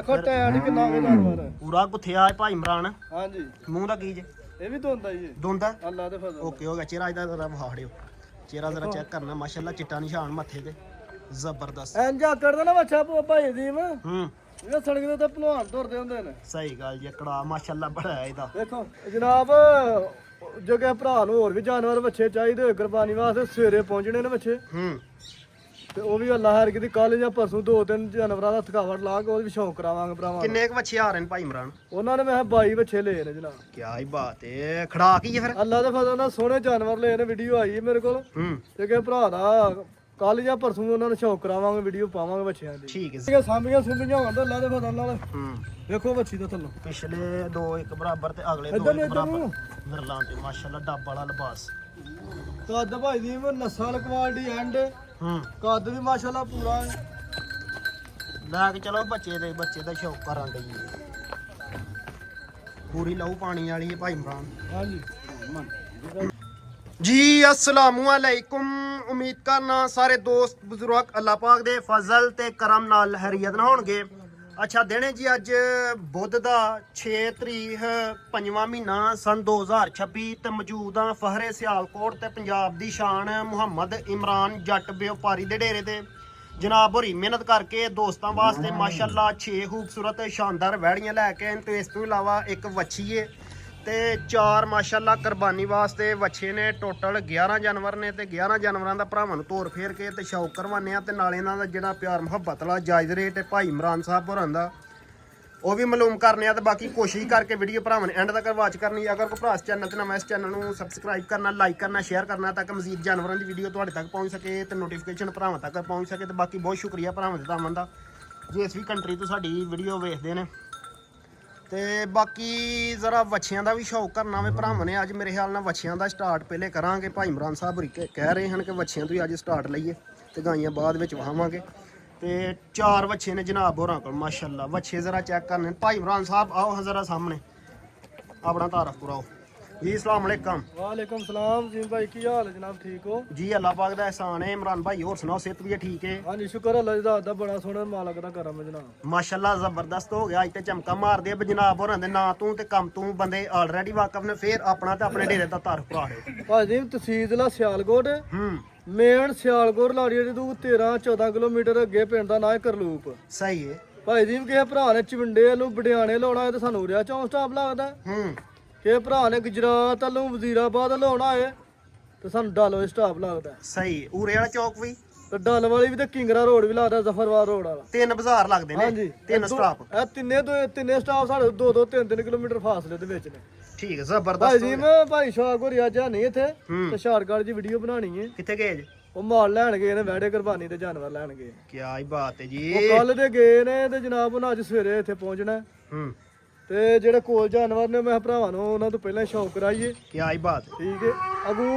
ਦੇਖੋ ਟੈਡ ਕਿੰਨਾ ਵੇ ਜਾਨਵਰ ਹੈ ਪੂਰਾ ਗੁੱਥਿਆ ਹੈ ਭਾਈ ਇਮਰਾਨ। ਹਾਂਜੀ ਮੂੰਹ ਦਾ ਕੀ ਜੇ? ਇਹ ਵੀ ਧੁੰਦਾ ਜੀ ਦੁੰਦਾ। ਅੱਲਾ ਦੇ ਫਜ਼ਲ ਓਕੇ ਹੋ ਗਿਆ। ਚਿਹਰਾ ਇਹਦਾ ਜ਼ਰਾ ਵਿਖਾੜਿਓ। ਚਿਹਰਾ ਜ਼ਰਾ ਚੈੱਕ ਕਰਨਾ, ਮਾਸ਼ਾਅੱਲਾ ਚਿੱਟਾ ਨਿਸ਼ਾਨ ਮੱਥੇ ਤੇ ਜ਼ਬਰਦਸਤ। ਇੰਜਾ ਕਰਦਾ ਨਾ ਬੱਚਾ ਭਾਈ ਦੀ ਹੂੰ ਇਹ ਸੜਕ ਦੇ ਉੱਤੇ ਭਲਵਾਨ ਤੁਰਦੇ ਹੁੰਦੇ ਨੇ। ਸਹੀ ਗੱਲ ਜੀ। ਕੜਾ ਮਾਸ਼ਾਅੱਲਾ ਬੜਾ ਹੈ ਇਹਦਾ। ਦੇਖੋ ਜਨਾਬ ਜੋ ਕਿ ਭਰਾ ਨੂੰ ਹੋਰ ਵੀ ਜਾਨਵਰ ਬੱਚੇ ਚਾਹੀਦੇ ਹੋਏ ਕੁਰਬਾਨੀ ਵਾਸਤੇ ਸਵੇਰੇ ਪਹੁੰਚਣੇ ਨੇ ਬੱਚੇ ਤੇ ਉਹ ਵੀ ਅੱਲਾ ਹਰ ਕਿਤੇ ਕੱਲ ਜਾਂ ਪਰਸੋਂ 2-3 ਜਾਨਵਰਾਂ ਦਾ ਥਕਾਵਟ ਲਾ ਕੇ ਉਹ ਵੀ ਸ਼ੌਂਕ ਕਰਾਵਾਂਗੇ ਭਰਾਵਾਂ। ਕਿੰਨੇ ਕੁ ਬੱਚੇ ਆ ਰਹੇ ਨੇ ਭਾਈ ਇਮਰਾਨ? ਉਹਨਾਂ ਨੇ ਮੈਂ 22 ਬੱਚੇ ਲਏ ਨੇ ਜਨਾਬ। ਕੀ ਹੀ ਬਾਤ ਹੈ। ਖੜਾ ਕੀ ਹੈ ਫਿਰ? ਅੱਲਾ ਦੇ ਫਜ਼ਲ ਨਾਲ ਸੋਹਣੇ ਜਾਨਵਰ ਲਏ ਨੇ। ਵੀਡੀਓ ਆਈ ਹੈ ਮੇਰੇ ਕੋਲ ਤੇ ਕਿ ਭਰਾ ਦਾ ਕੱਲ ਜਾਂ ਪਰਸੋਂ ਉਹਨਾਂ ਨੂੰ ਸ਼ੌਂਕ ਕਰਾਵਾਂਗੇ, ਵੀਡੀਓ ਪਾਵਾਂਗੇ ਬੱਚਿਆਂ ਦੀ। ਠੀਕ ਹੈ। ਇਹ ਸਾਂਭੀਆਂ ਸੁੰਭੀਆਂ ਹੋਣ ਤਾਂ ਅੱਲਾ ਦੇ ਫਜ਼ਲ ਨਾਲ ਦੇਖੋ ਬੱਚੀ ਦਾ ਥੱਲੋਂ ਪਿਛਲੇ ਦੋ ਇੱਕ ਬਰਾਬਰ ਤੇ ਅਗਲੇ ਦੋ ਇੱਧਰ ਇੱਕ ਇੱਧਰ ਬਰਾਬਰ ਨੂੰ ਵਿਰਲਾਂ ਤੇ ਮਾਸ਼ਾਅੱਲਾ ਡੱਬ ਵਾਲਾ ਲਿਬਾਸ। ਕੱਦ ਭਾਈ ਦੀ ਨਸਲ ਕੁਆਲਿਟੀ ਐਂਡ ਕੱਦ ਵੀ ਮਾਸ਼ਾਅੱਲਾ ਪੂਰਾ ਹੈ। ਲੈ ਕੇ ਚਲੋ ਬੱਚੇ ਦਾ ਸ਼ੌਕ ਕਰਨ ਲਈ ਪੂਰੀ ਲਹੂ ਪਾਣੀ ਵਾਲੀ ਹੈ ਭਾਈ ਇਮਰਾਨ। ਹਾਂਜੀ ਜੀ अस्सलामु अलैकुम। उम्मीद करना सारे दोस्त बुजुर्ग अल्लाह पाक दे फजल ते करम नाल हैरियत ना होणगे। अच्छा दिन है जी अज बुध दा 6 तरीक 5वां महीना सन 2026 ते मौजूद हाँ फहरे सियालकोट ते पंजाब दी शान मुहम्मद इमरान जट व्यापारी दे डेरे ते। जनाब होरी मेहनत करके दोस्तों वास्ते माशाअल्लाह 6 खूबसूरत शानदार वैड़ियां लैके आए ते इस तो इलावा एक वच्छी है ਤੇ 4 ਮਾਸ਼ਾਅੱਲਾ ਕੁਰਬਾਨੀ ਵਾਸਤੇ ਵੱਛੇ ਨੇ। ਟੋਟਲ 11 ਜਾਨਵਰ ਨੇ ਤੇ 11 ਜਾਨਵਰਾਂ ਦਾ ਭਰਾਵਾਂ ਨੂੰ ਤੋਰ ਫੇਰ ਕੇ ਤੇ ਸ਼ੌਕ ਕਰਵਾਉਂਦੇ ਆ ਤੇ ਨਾਲ ਇਹਨਾਂ ਦਾ ਜਿਹੜਾ ਪਿਆਰ ਮੁਹੱਬਤ ਵਾਲਾ ਜਾਇਜ਼ ਰੇਟ ਹੈ ਭਾਈ ਇਮਰਾਨ ਸਾਹਿਬ ਹੋਰਾਂ ਦਾ ਉਹ ਵੀ ਮਾਲੂਮ ਕਰਨੇ ਆ ਤੇ ਬਾਕੀ ਕੋਸ਼ਿਸ਼ ਕਰਕੇ ਵੀਡੀਓ ਭਰਾਵਾਂ ਨੇ ਐਂਡ ਤੱਕ ਵਾਚ ਕਰਨੀ। ਅਗਰ ਕੋਈ ਭਰਾ ਇਸ ਚੈਨਲ ਤੇ ਨਵਾਂ ਇਸ ਚੈਨਲ ਨੂੰ ਸਬਸਕ੍ਰਾਈਬ ਕਰਨਾ, ਲਾਈਕ ਕਰਨਾ, ਸ਼ੇਅਰ ਕਰਨਾ ਤਾਂ ਕਿ ਮਜ਼ੀਦ ਜਾਨਵਰਾਂ ਦੀ ਵੀਡੀਓ ਤੁਹਾਡੇ ਤੱਕ ਪਹੁੰਚ ਸਕੇ ਤੇ ਨੋਟੀਫਿਕੇਸ਼ਨ ਭਰਾਵਾਂ ਤੱਕ ਪਹੁੰਚ ਸਕੇ। ਤੇ ਬਾਕੀ ਬਹੁਤ ਸ਼ੁਕਰੀਆ ਭਰਾਵਾਂ ਦੇ ਤਾਮਨ ਦਾ ਜੇ ਇਸ ਵੀ ਕੰਟਰੀ ਤੋਂ ਸਾਡੀ ਵੀਡੀਓ ਵੇਖਦੇ ਨੇ। ਤੇ ਬਾਕੀ ਜ਼ਰਾ ਵੱਛਿਆਂ ਦਾ ਵੀ ਸ਼ੌਕ ਕਰਨਾ ਵੇ ਭਰਾਵਾਂ ਨੇ। ਅੱਜ ਮੇਰੇ ਖਿਆਲ ਨਾਲ ਵੱਛਿਆਂ ਦਾ ਸਟਾਰਟ ਪਹਿਲੇ ਕਰਾਂਗੇ। ਭਾਈ ਇਮਰਾਨ ਸਾਹਿਬ ਹੋਰੀ ਕਹਿ ਰਹੇ ਹਨ ਕਿ ਵੱਛਿਆਂ ਤੋਂ ਹੀ ਅੱਜ ਸਟਾਰਟ ਲਈਏ ਤੇ ਗਾਈਆਂ ਬਾਅਦ ਵਿੱਚ ਵਹਾਵਾਂਗੇ। ਤੇ 4 ਵੱਛੇ ਨੇ ਜਨਾਬ ਹੋਰਾਂ ਕੋਲ ਮਾਸ਼ਾਅੱਲਾ। ਵੱਛੇ ਜ਼ਰਾ ਚੈੱਕ ਕਰਨੇ। ਭਾਈ ਇਮਰਾਨ ਸਾਹਿਬ ਆਓ ਜ਼ਰਾ ਸਾਹਮਣੇ ਆਪਣਾ ਤਾਰਫ ਕਰਾਓ जी। अस्सलाम वालेकुम। वालेकुम सलाम जी भाई की हाल है जनाब? ठीक हो जी? अल्लाह पाक दा एहसान है। इमरान भाई और सुनाओ सेहत भी ठीक है? हाँ जी शुक्र अल्लाह दा बड़ा सोहना मालक दा करम है जनाब। माशाअल्लाह जबरदस्त हो गया। अज ते चमका मार दे जनाब होरां दे नां तू ते कम तू बंदे ऑलरेडी वाकफ ने। फिर अपना ते अपने डेरे दा तारफ करा दे भाजी। तहसील जिला सियालकोट मेन सियालकोट लाड़ी तू 13-14 किलोमीटर अगे पिंड दा नाम है करलूप। सही है भाई जी किसी भरा ने चविंडे वालों बडियाने लाउणा है ते सानू रिया चौं स्टाप लगदा। कि भरा ने गुजरात वालों वजीराबाद लाउणा है ते सानू डल वाली स्टाप लगदा। सही उरे वाला चौक भी ते डल वाली भी ते किंगरा रोड भी लगदा, जफरवाद रोड वाला। 3 बाजार लगदे ने। हाँ जी 3 स्टाप। ਇਹ ਤਿੰਨੇ ਸਟਾਪ ਸਾਡੇ 2-3 ਕਿਲੋਮੀਟਰ ਫਾਸਲੇ ਦੇ ਵਿੱਚ ਨੇ। ठीक है ਭਾਈ जबरदस्त। ਜੀ ਮੈਂ ਭਾਈ ਸ਼ੌਕ ਹੋਰੀ ਅੱਜ ਨਹੀਂ ਇੱਥੇ ਤੇ ਸ਼ਾਰਟਕਟ ਦੀ ਵੀਡੀਓ ਬਣਾਣੀ ਹੈ। किथे गए जी? ਉਹ ਮਾਲ ਲੈਣ ਗਏ ਨੇ ਵੈੜੇ ਕੁਰਬਾਨੀ ਤੇ ਜਾਨਵਰ ਲੈਣ ਗਏ। क्या ही बात है जी। ਉਹ ਕੱਲ ਦੇ ਗਏ ਨੇ ਤੇ ਜਨਾਬ ਉਹਨਾਂ ਅੱਜ ਸਵੇਰੇ ਇੱਥੇ ਪਹੁੰਚਣਾ ਤੇ ਜਿਹੜੇ ਕੋਲ ਜਾਨਵਰ ਨੇ ਮੈਂ ਭਰਾਵਾਂ ਨੂੰ ਉਹਨਾਂ ਤੋਂ ਪਹਿਲਾਂ ਸ਼ੌਕ ਕਰਾਈਏ। क्या ही बात है। ਠੀਕ ਹੈ ਅਗੂ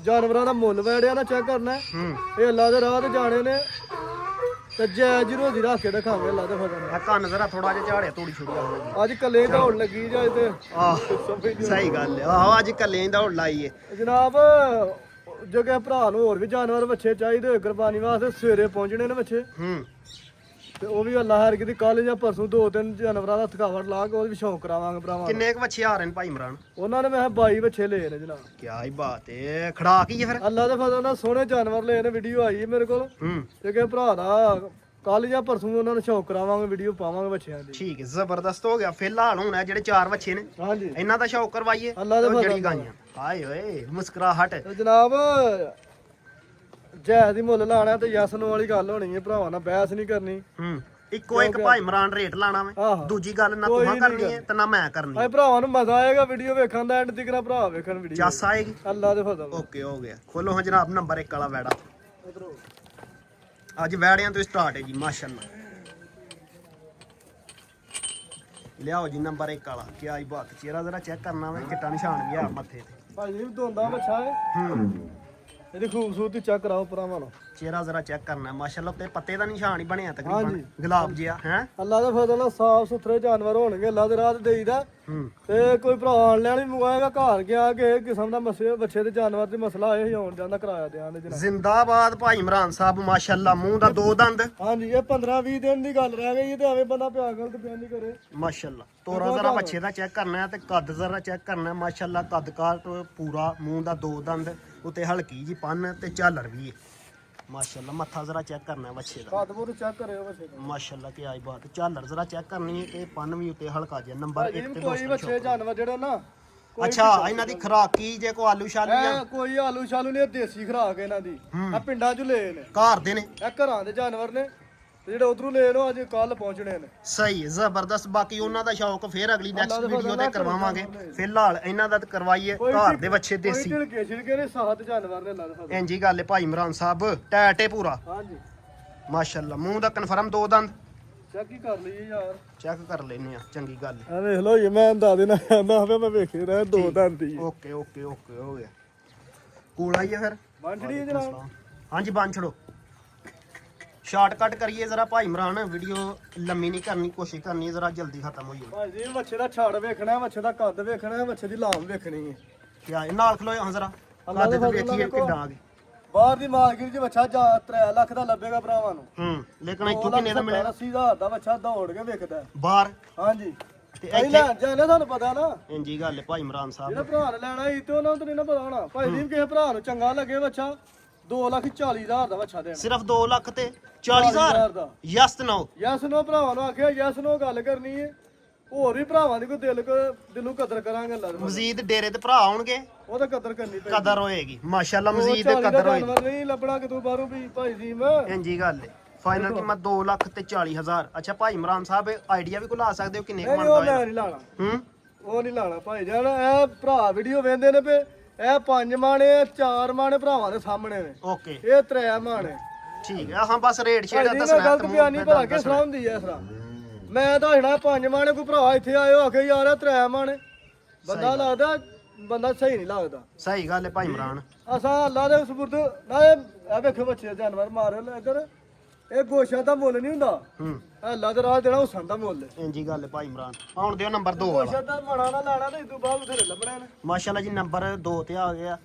ਜਾਨਵਰਾਂ ਦਾ ਮੁੱਲ ਵੈੜਿਆ ਨਾ ਚੈੱਕ ਕਰਨਾ। ਇਹ ਅੱਲਾ ਦੇ ਰਾਹ ਤੇ ਜਾਣੇ ਨੇ ਤੇ ਜਾਇਜ਼ ਰੋਜ਼ੀ ਰੱਖ ਕੇ ਦਿਖਾਵਾਂਗੇ ਅੱਲਾ ਦੇ ਫਜ਼ਲ ਨਾਲ। ਕੰਨ ਜ਼ਰਾ ਥੋੜਾ ਜਿਹਾ ਝਾੜਿਆ ਥੋੜੀ ਛੁੜੀ ਹੋਵੇਗੀ ਅੱਜ ਕੱਲੇ ਦੌੜ ਲੱਗੀ ਜਾਂ ਤੇ ਸਹੀ ਗੱਲ ਹੈ। ਆਹੋ ਅੱਜ ਕੱਲੇ ਹੀ ਦੌੜ ਲਾਈ ਹੈ ਜਨਾਬ। ਜੋ ਕਿ ਭਰਾ ਨੂੰ ਹੋਰ ਵੀ ਜਾਨਵਰ ਬੱਚੇ ਚਾਹੀਦੇ ਹੋਏ ਕੁਰਬਾਨੀ ਵਾਸਤੇ ਸਵੇਰੇ ਪਹੁੰਚਣੇ ਨੇ ਬੱਚੇ ਤੇ ਉਹ ਵੀ ਅੱਲਾ ਹਰ ਕਿਤੇ ਕੱਲ ਜਾਂ ਪਰਸੋਂ 2-3 ਜਾਨਵਰਾਂ ਦਾ ਥਕਾਵਟ ਲਾ ਕੇ ਉਹ ਵੀ ਸ਼ੌਂਕ ਕਰਾਵਾਂਗੇ ਭਰਾਵਾਂ। ਕਿੰਨੇ ਕੁ ਬੱਚੇ ਆ ਰਹੇ ਨੇ ਭਾਈ ਇਮਰਾਨ? ਉਹਨਾਂ ਨੇ ਮੈਂ 22 ਬੱਚੇ ਲਏ ਨੇ ਜਨਾਬ। ਕੀ ਹੀ ਬਾਤ ਹੈ। ਖੜਾ ਕੀ ਹੈ ਫਿਰ? ਅੱਲਾ ਦੇ ਫਜ਼ਲ ਨਾਲ ਸੋਹਣੇ ਜਾਨਵਰ ਲਏ ਨੇ। ਵੀਡੀਓ ਆਈ ਹੈ ਮੇਰੇ ਕੋਲ ਤੇ ਕਿ ਭਰਾ ਦਾ ਕੱਲ ਜਾਂ ਪਰਸੋਂ ਉਹਨਾਂ ਨੂੰ ਸ਼ੌਕ ਕਰਾਵਾਂਗੇ, ਵੀਡੀਓ ਪਾਵਾਂਗੇ ਬੱਚਿਆਂ ਦੀ। ਠੀਕ ਹੈ ਜ਼ਬਰਦਸਤ ਹੋ ਗਿਆ। ਫਿਲਹਾਲ ਹੁਣ ਜਿਹੜੇ 4 ਬੱਚੇ ਨੇ ਹਾਂਜੀ ਇਹਨਾਂ ਦਾ ਸ਼ੌਕ ਕਰਵਾਈਏ ਅੱਲਾ ਦੇ ਫਜ਼ਲ ਜਿਹੜੀ ਗਾਈਆਂ। ਹਾਏ ਓਏ ਮੁਸਕਰਾਹਟ। ਤੇ ਜਨਾਬ ਜਾਇਜ਼ ਦੀ ਮੁੱਲ ਲਾਣਾ ਤੇ ਯਸ ਨੂੰ ਵਾਲੀ ਗੱਲ ਹੋਣੀ ਹੈ। ਭਰਾਵਾਂ ਨਾਲ ਬਹਿਸ ਨਹੀਂ ਕਰਨੀ। ਇੱਕੋ ਇੱਕ ਭਾਈ ਇਮਰਾਨ ਰੇਟ ਲਾਣਾ ਵੇ। ਦੂਜੀ ਗੱਲ ਨਾ ਤੂੰ ਕਰਨੀ ਹੈ ਤੇ ਨਾ ਮੈਂ ਕਰਨੀ ਹੈ। ਭਰਾਵਾਂ ਨੂੰ ਮਜ਼ਾ ਆਏਗਾ ਵੀਡੀਓ ਵੇਖਣ ਦਾ। ਐਂਡ ਤੱਕ ਨਾ ਭਰਾ ਵੇਖਣ ਵੀਡੀਓ ਜੱਸ ਆਏਗੀ ਅੱਲਾ ਦੇ ਫਜ਼ਲ। ਓਕੇ ਹੋ ਗਿਆ। ਖੋਲੋ ਹਾਂ ਜਨਾਬ ਨੰਬਰ 1 ਵਾਲਾ ਵੈੜਾ। ਅੱਜ ਵੈੜਿਆਂ ਤੋਂ ਸਟਾਰਟ ਹੈ ਜੀ ਮਾਸ਼ਾਅੱਲਾ। ਲਿਆਓ ਜੀ ਨੰਬਰ 1 ਵਾਲਾ। ਕੀ ਆਈ ਬਾਤ। ਚਿਹਰਾ ਜ਼ਰਾ ਚੈੱਕ ਕਰਨਾ ਵੇ। ਚਿੱਟਾ ਨਿਸ਼ਾਨ ਵੀ ਆ ਮੱਥੇ ਤੇ। ਭਾਈ ਜੀ ਧੋਂਦਾ ਬੱਚਾ ਹੈ। ਇਹਦੀ ਖੂਬਸੂਰਤੀ ਚੈੱਕ ਕਰਾਓ ਭਰਾਵਾਂ ਨੂੰ। ਚਿਹਰਾ ਜ਼ਰਾ ਚੈੱਕ ਕਰਨਾ ਮਾਸ਼ਾਅੱਲਾ ਤੇ ਪੱਤੇ ਦਾ ਨਿਸ਼ਾਨ ਹੀ ਬਣਿਆ ਤਕਰੀਬਨ ਹਾਂਜੀ। ਗੁਲਾਬ ਜਿਹਾ ਹੈ। ਅੱਲਾ ਦੇ ਫਜ਼ਲ ਨਾਲ ਸਾਫ ਸੁਥਰੇ ਜਾਨਵਰ ਹੋਣਗੇ, ਅੱਲਾ ਦੇ ਰਾਹ ਤੇ ਦੇਈਦਾ। ਹੂੰ ਤੇ ਕੋਈ ਭਰਾ ਆਣ ਲੈਣ ਵੀ ਮੰਗਵਾਏਗਾ, ਘਰ ਗਿਆ ਕਿ ਕਿਸਮ ਦਾ ਬੱਚੇ ਦੇ ਜਾਨਵਰ ਤੇ ਮਸਲਾ ਆਏ ਆਉਣ ਜਾਂਦਾ ਕਿਰਾਇਆ ਦੇਣ ਦੇ ਜਨਾਬ। ਜ਼ਿੰਦਾਬਾਦ ਭਾਈ ਇਮਰਾਨ ਸਾਹਿਬ ਮਾਸ਼ਾਅੱਲਾ ਮੂੰਹ ਦਾ 2 ਦੰਦ ਹਾਂਜੀ, ਇਹ 15-20 ਦਿਨ ਦੀ ਗੱਲ ਰਹਿ ਗਈ ਤੇ ਐਵੇਂ ਬੰਦਾ ਪਿਆ ਗਲਤ ਬਿਆਨ ਨਹੀਂ ਕਰੇ। ਮਾਸ਼ਾਅੱਲਾ ਤੋਰਾ ਜ਼ਰਾ ਬੱਚੇ ਦਾ ਚੈੱਕ ਕਰਨਾ ਹੈ ਤੇ ਕੱਦ ਜ਼ਰਾ ਚੈੱਕ ਕਰਨਾ ਹੈ। ਮਾਸ਼ਾਅੱਲਾ ਕੱਦ ਕਾਟ ਪੂਰਾ, ਮੂੰਹ ਦਾ 2 ਦੰਦ, ਉੱਤੇ ਹਲਕੀ ਜੀ ਪੰਨ ਤੇ ਝਾਲਰ ਵੀ ਹੈ। ਮਾਸ਼ਾਅੱਲਾ ਮੱਥਾ ਜ਼ਰਾ ਚੈੱਕ ਕਰਨਾ ਹੈ ਬੱਚੇ ਦਾ। ਕਾਦਪੁਰ ਚੈੱਕ ਕਰਿਓ ਬੱਚੇ ਦਾ। ਮਾਸ਼ਾਅੱਲਾ ਕੀ ਆਈ ਬਾਤ, ਝਾਲਰ ਜ਼ਰਾ ਚੈੱਕ ਕਰਨੀ ਹੈ ਤੇ ਪੰਨ ਵੀ ਉੱਤੇ ਹਲਕਾ ਜਿਹਾ। ਨੰਬਰ 1 ਤੇ ਕੋਈ ਬੱਚੇ ਜਾਨਵਰ ਜਿਹੜੇ ਨਾ ਅੱਛਾ ਇਹਨਾਂ ਦੀ ਖੁਰਾਕ ਕੀ ਜੇ ਕੋ ਆਲੂ ਸ਼ਾਲੂ ਜਾਂ ਇਹ ਕੋਈ ਆਲੂ ਸ਼ਾਲੂ ਨਹੀਂ, ਦੇਸੀ ਖੁਰਾਕ ਇਹਨਾਂ ਦੀ। ਆ ਪਿੰਡਾਂ 'ਚ ਲਏ ਨੇ, ਘਰ ਦੇ ਨੇ। ਇਹ ਘਰਾਂ ਦੇ ਜਾਨਵਰ ਨੇ ਤੇ ਜਿਹੜੇ ਉਧਰੋਂ ਲੈ ਲੋ ਅੱਜ ਕੱਲ ਪਹੁੰਚਣੇ ਨੇ। ਸਹੀ ਹੈ, ਜ਼ਬਰਦਸਤ। ਬਾਕੀ ਉਹਨਾਂ ਦਾ ਸ਼ੌਕ ਫੇਰ ਅਗਲੀ ਨੈਕਸਟ ਵੀਡੀਓ ਤੇ ਕਰਵਾਵਾਂਗੇ। ਫਿਲਹਾਲ ਇਹਨਾਂ ਦਾ ਤਾਂ ਕਰਵਾਈਏ ਘਰ ਦੇ ਬੱਚੇ ਦੇਸੀ। ਢਿਲਕੇ ਛਿਲਕੇ ਨੇ, ਸਾਤ ਜਾਨਵਰ ਨੇ ਅੱਲਾ ਦੇ ਫਜ਼ਲ। ਇੰਜੀ ਗੱਲ ਹੈ ਭਾਈ ਇਮਰਾਨ ਸਾਹਿਬ, ਟੈਟ ਹੈ ਪੂਰਾ ਹਾਂਜੀ, ਮਾਸ਼ਾਅੱਲਾ। ਮੂੰਹ ਦਾ ਕਨਫਰਮ 2 ਦੰਦ ਚੈੱਕ ਹੀ ਕਰ ਲਈਏ ਯਾਰ। ਚੈੱਕ ਕਰ ਲੈਨੇ ਆ, ਚੰਗੀ ਗੱਲ ਹੈ। ਆ ਵੇਖ ਲੋ ਜੀ, ਮੈਂ ਦੱਸ ਦੇਣਾ ਕਹਿੰਦਾ ਹੋਵੇ, ਮੈਂ ਵੇਖੇ ਰਿਹਾ 2 ਦੰਦ ਦੀ। ਓਕੇ ਓਕੇ ਓਕੇ ਹੋ ਗਿਆ। ਕੋਲ ਆਈਏ ਫਿਰ ਬੰਛੜੀ ਹੈ ਜਨਾਬ। ਹਾਂਜੀ ਬੰਨ ਛੜੋ। ਸ਼ਾਰਟਕਟ ਕਰੀਏ ਜ਼ਰਾ ਭਾਈ ਇਮਰਾਨ, ਵੀਡੀਓ ਲੰਮੀ ਨਹੀਂ ਕਰਨੀ, ਕੋਸ਼ਿਸ਼ ਕਰਨੀ ਜ਼ਰਾ ਜਲਦੀ ਖਤਮ ਹੋ ਜਾਵੇ। ਭਾਈ ਜੀ ਮੱਛੇ ਦਾ ਛਾੜ ਵੇਖਣਾ, ਮੱਛੇ ਦਾ ਕੱਦ ਵੇਖਣਾ, ਮੱਛੇ ਦੀ ਲਾਮ ਵੇਖਣੀ ਹੈ। ਕਿਆ ਨਾਲ ਖਲੋ ਹਾਂ ਜ਼ਰਾ, ਕੱਦ ਤੇ ਵੇਖੀਏ ਕਿੱਦਾਂ ਆ ਗਏ। ਬਾਹਰ ਦੀ ਮਾਰਕੀਟ 'ਚ ਬੱਚਾ 3 ਲੱਖ ਦਾ ਲੱਭੇਗਾ ਭਰਾਵਾਂ ਨੂੰ। ਲੇਕਿਨ ਇੱਥੋਂ ਕਿੰਨੇ ਦਾ ਮਿਲਿਆ? 80,000 ਦਾ ਬੱਚਾ ਦੌੜ ਕੇ ਵਿਕਦਾ ਹੈ। ਬਾਹਰ ਹਾਂਜੀ, ਤੇ ਅਸੀਂ ਲੈਣ ਜਾਂਦੇ, ਤੁਹਾਨੂੰ ਪਤਾ ਨਾ। ਇੰਜੀ ਗੱਲ ਹੈ ਭਾਈ ਇਮਰਾਨ ਸਾਹਿਬ। ਜਿਹੜਾ ਭਰਾ ਨੇ ਲੈਣਾ ਸੀ ਤੇ ਉਹਨਾਂ ਨੂੰ ਤਾਂ ਨਹੀਂ ਨਾ ਪਤਾ ਹੋਣਾ। ਭਾਈ ਜੀ ਕਿਸੇ ਭਰਾ ਨੂੰ ਚੰਗਾ ਲੱਗੇ ਬੱਚਾ 2,40,000 ਦਾ ਬੱਚਾ ਦੇਣਾ। ਸਿਰਫ 2 ਲੱਖ ਤੇ 40,000 ਦਾ। ਯਸ ਨੋ ਯੈਸ ਨੋ ਭਰਾਵਾਂ ਨੂੰ ਆਖਿਆ, ਯੈਸ ਨੋ ਗੱਲ ਕਰਨੀ ਹੈ। ਹੋਰ ਵੀ ਭਰਾਵਾਂ ਦੀ ਕੋਈ ਦਿਲੋਂ ਕਦਰ ਕਰਾਂਗੇ ਅੱਲਾ ਦੇ ਫਜ਼ਲ। ਮਜ਼ੀਦ ਡੇਰੇ ਤੇ ਭਰਾ ਆਉਣਗੇ, ਉਹ ਤਾਂ ਕਦਰ ਕਰਨੀ ਪੈਂਦੀ। ਕਦਰ ਹੋਏਗੀ ਮਾਸ਼ਾਅੱਲਾ। ਮਜ਼ੀਦ 40 ਦਾ ਕਦਰ ਹੋਏਗੀ। ਜਾਨਵਰ ਨਹੀਂ ਲੱਭਣਾ ਕਿਤੋਂ ਬਾਹਰੋਂ ਵੀ ਭਾਈ ਜੀ। ਮੈਂ ਇੰਜੀ ਗੱਲ ਹੈ। ਫਾਈਨਲ ਕੀਮਤ 2 ਲੱਖ ਤੇ 40,000। ਅੱਛਾ ਭਾਈ ਇਮਰਾਨ ਸਾਹਿਬ ਆਈਡੀਆ ਵੀ ਲਾ ਸਕਦੇ ਹੋ ਕਿੰਨੇ ਨਹੀਂ, ਕਮਾਉਂਦਾ ਉਹ ਹੋਏਗਾ? ਮੈਂ ਨਹੀਂ ਲਾਣਾ, ਹੂੰ ਉਹ ਨਹੀਂ ਲਾਣਾ ਭਾਈ ਜਾਨ। ਇਹ ਭਰਾ ਵੀਡੀਓ ਵੇਖਦੇ ਨੇ ਪਏ, ਇਹ 5 ਮਾਣੇ 4 ਮਾਣੇ ਭਰਾਵਾਂ ਦੇ ਸਾਹਮਣੇ ਨੇ, ਓਕੇ ਇਹ 3 ਮਾਣੇ। ਠੀਕ ਹੈ। ਹਾਂ ਬਸ ਰੇਟ ਛੇੜਾ ਭਾਈ ਜੀ, ਮੈਂ ਦੱਸਣਾ ਗਲਤ ਬਿਆਨੀ ਭਲਾ ਕੇ ਸੁਣਾ ਹੁੰਦੀ ਐ ਇਸ ਤਰ੍ਹਾਂ। ਮੈਂ ਤਾਂ ਹਣਾ 5 ਮਾਣੇ, ਕੋਈ ਭਰਾ ਇੱਥੇ ਆਇਓ ਆਖੇ ਯਾਰ ਇਹ 3 ਮਾਣੇ, ਬੰਦਾ ਲੱਗਦਾ ਬੰਦਾ ਸਹੀ ਨਹੀਂ ਲੱਗਦਾ। ਸਹੀ ਗੱਲ ਹੈ ਭਾਈ ਇਮਰਾਨ। ਅਸਾਂ ਅੱਲਾ ਦੇ ਸਪੁਰਦ ਨਾ। ਇਹ ਵੇਖੋ ਬੱਚੇ ਜਾਨਵਰ ਮਾਰੇ ਲੈ ਇੱਧਰ। ਇਹ ਗੋਸ਼ਾ ਦਾ ਮੁੱਲ ਨਹੀਂ ਹੁੰਦਾ, ਹੂੰ ਅੱਲਾ ਦੇ ਰਾਹ ਦੇਣਾ ਹੁਸਨ ਦਾ ਮੁੱਲ ਹੈ। ਇੰਜੀ ਗੱਲ ਹੈ ਭਾਈ ਇਮਰਾਨ। ਆਉਣ ਦਿਓ ਨੰਬਰ 2 ਵਾਲਾ। ਗੋਸ਼ਾ ਦਾ ਮਾੜਾ ਨਾ ਲੈਣਾ ਤੇ ਇਸ ਤੋਂ ਬਾਅਦ ਬਥੇਰੇ ਲੱਭਣੇ ਨੇ। ਮਾਸ਼ਾਅੱਲਾ ਜੀ ਨੰਬਰ 2 ਤੇ ਆ ਗਿਆ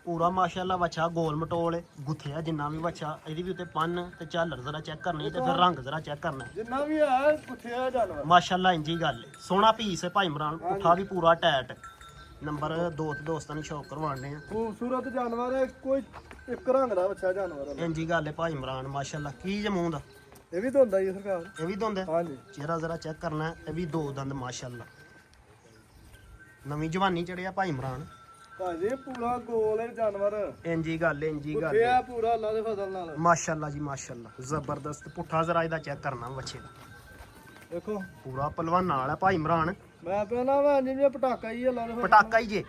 ਪੂਰਾ ਮਾਸ਼ਾਅੱਲਾ। ਬੱਚਾ ਗੋਲ ਮਟੋਲ ਗੁੱਥਿਆ ਜਿੰਨਾ ਵੀ ਬੱਚਾ, ਇਹਦੀ ਵੀ ਉੱਤੇ ਪੰਨ ਤੇ ਝਾਲਰ ਜ਼ਰਾ ਚੈੱਕ ਕਰਨੀ ਤੇ ਫਿਰ ਰੰਗ ਜ਼ਰਾ ਚੈੱਕ ਕਰਨਾ। ਜਿੰਨਾ ਵੀ ਹੈ ਪੁੱਠੇ ਆ ਜਾਨਵਰ ਮਾਸ਼ਾਅੱਲਾ ਇੰਜੀ ਗੱਲ ਹੈ। ਸੋਹਣਾ ਪੀਸ ਹੈ ਭਾਈ ਇਮਰਾਨ, ਪੁੱਠਾ ਵੀ ਪੂਰਾ ਟੈਟ। ਨੰਬਰ 2 ਤੇ ਦੋਸਤਾਂ ਨੂੰ ਸ਼ੌਕ ਕਰਵਾਉਣੇ ਆ। ਖੂਬਸੂਰਤ ਜਾਨਵਰ ਹੈ, ਕੋਈ ਇੱਕ ਰੰਗ ਦਾ ਬੱਚਾ ਜਾਨਵਰ ਹੈ। ਇੰਜੀ ਗੱਲ ਹੈ ਭਾਈ ਇਮਰਾਨ ਮਾਸ਼ਾਅੱਲਾ। ਕੀ ਜੇ ਮੂੰਹ ਦਾ? ਇਹ ਵੀ ਤਾਂ ਹੁੰਦਾ ਹੀ ਹੈ ਸਰਕਾਰ। ਇਹ ਵੀ ਦੰਦ ਹੈ। ਹਾਂਜੀ, ਚਿਹਰਾ ਜ਼ਰਾ ਚੈੱਕ ਕਰਨਾ ਹੈ। ਇਹ ਵੀ 2 ਦੰਦ ਮਾਸ਼ਾਅੱਲਾ। ਨਵੀਂ ਜਵਾਨੀ ਚੜਿਆ ਭਾਈ ਇਮਰਾਨ। ਭਾਜੀ ਪੂਰਾ ਗੋਲ ਹੈ ਜਾਨਵਰ। ਇੰਜੀ ਗੱਲ ਹੈ, ਇੰਜੀ ਗੱਲ ਪੁੱਠੇ ਹੈ ਆ ਪੂਰਾ ਅੱਲਾ ਦੇ ਫਜ਼ਲ ਨਾਲ। ਮਾਸ਼ਾਅੱਲਾ ਜੀ ਮਾਸ਼ਾਅੱਲਾ। ਜ਼ਬਰਦਸਤ। ਪੁੱਠਾ ਜ਼ਰਾ ਇਹਦਾ ਚੈੱਕ ਕਰਨਾ ਬੱਚੇ ਦਾ, ਦੇਖੋ ਪੂਰਾ ਪਹਿਲਵਾਨ ਨਾਲ ਹੈ ਭਾਈ ਇਮਰਾਨ। ਮੈਂ ਪਹਿਲਾਂ ਵਾ ਜਿਵੇਂ ਪਟਾਕਾ ਹੀ ਅੱਲਾ ਦੇ ਫਜ਼ਲ ਪਟਾਕਾ ਹੀ ਜੇ,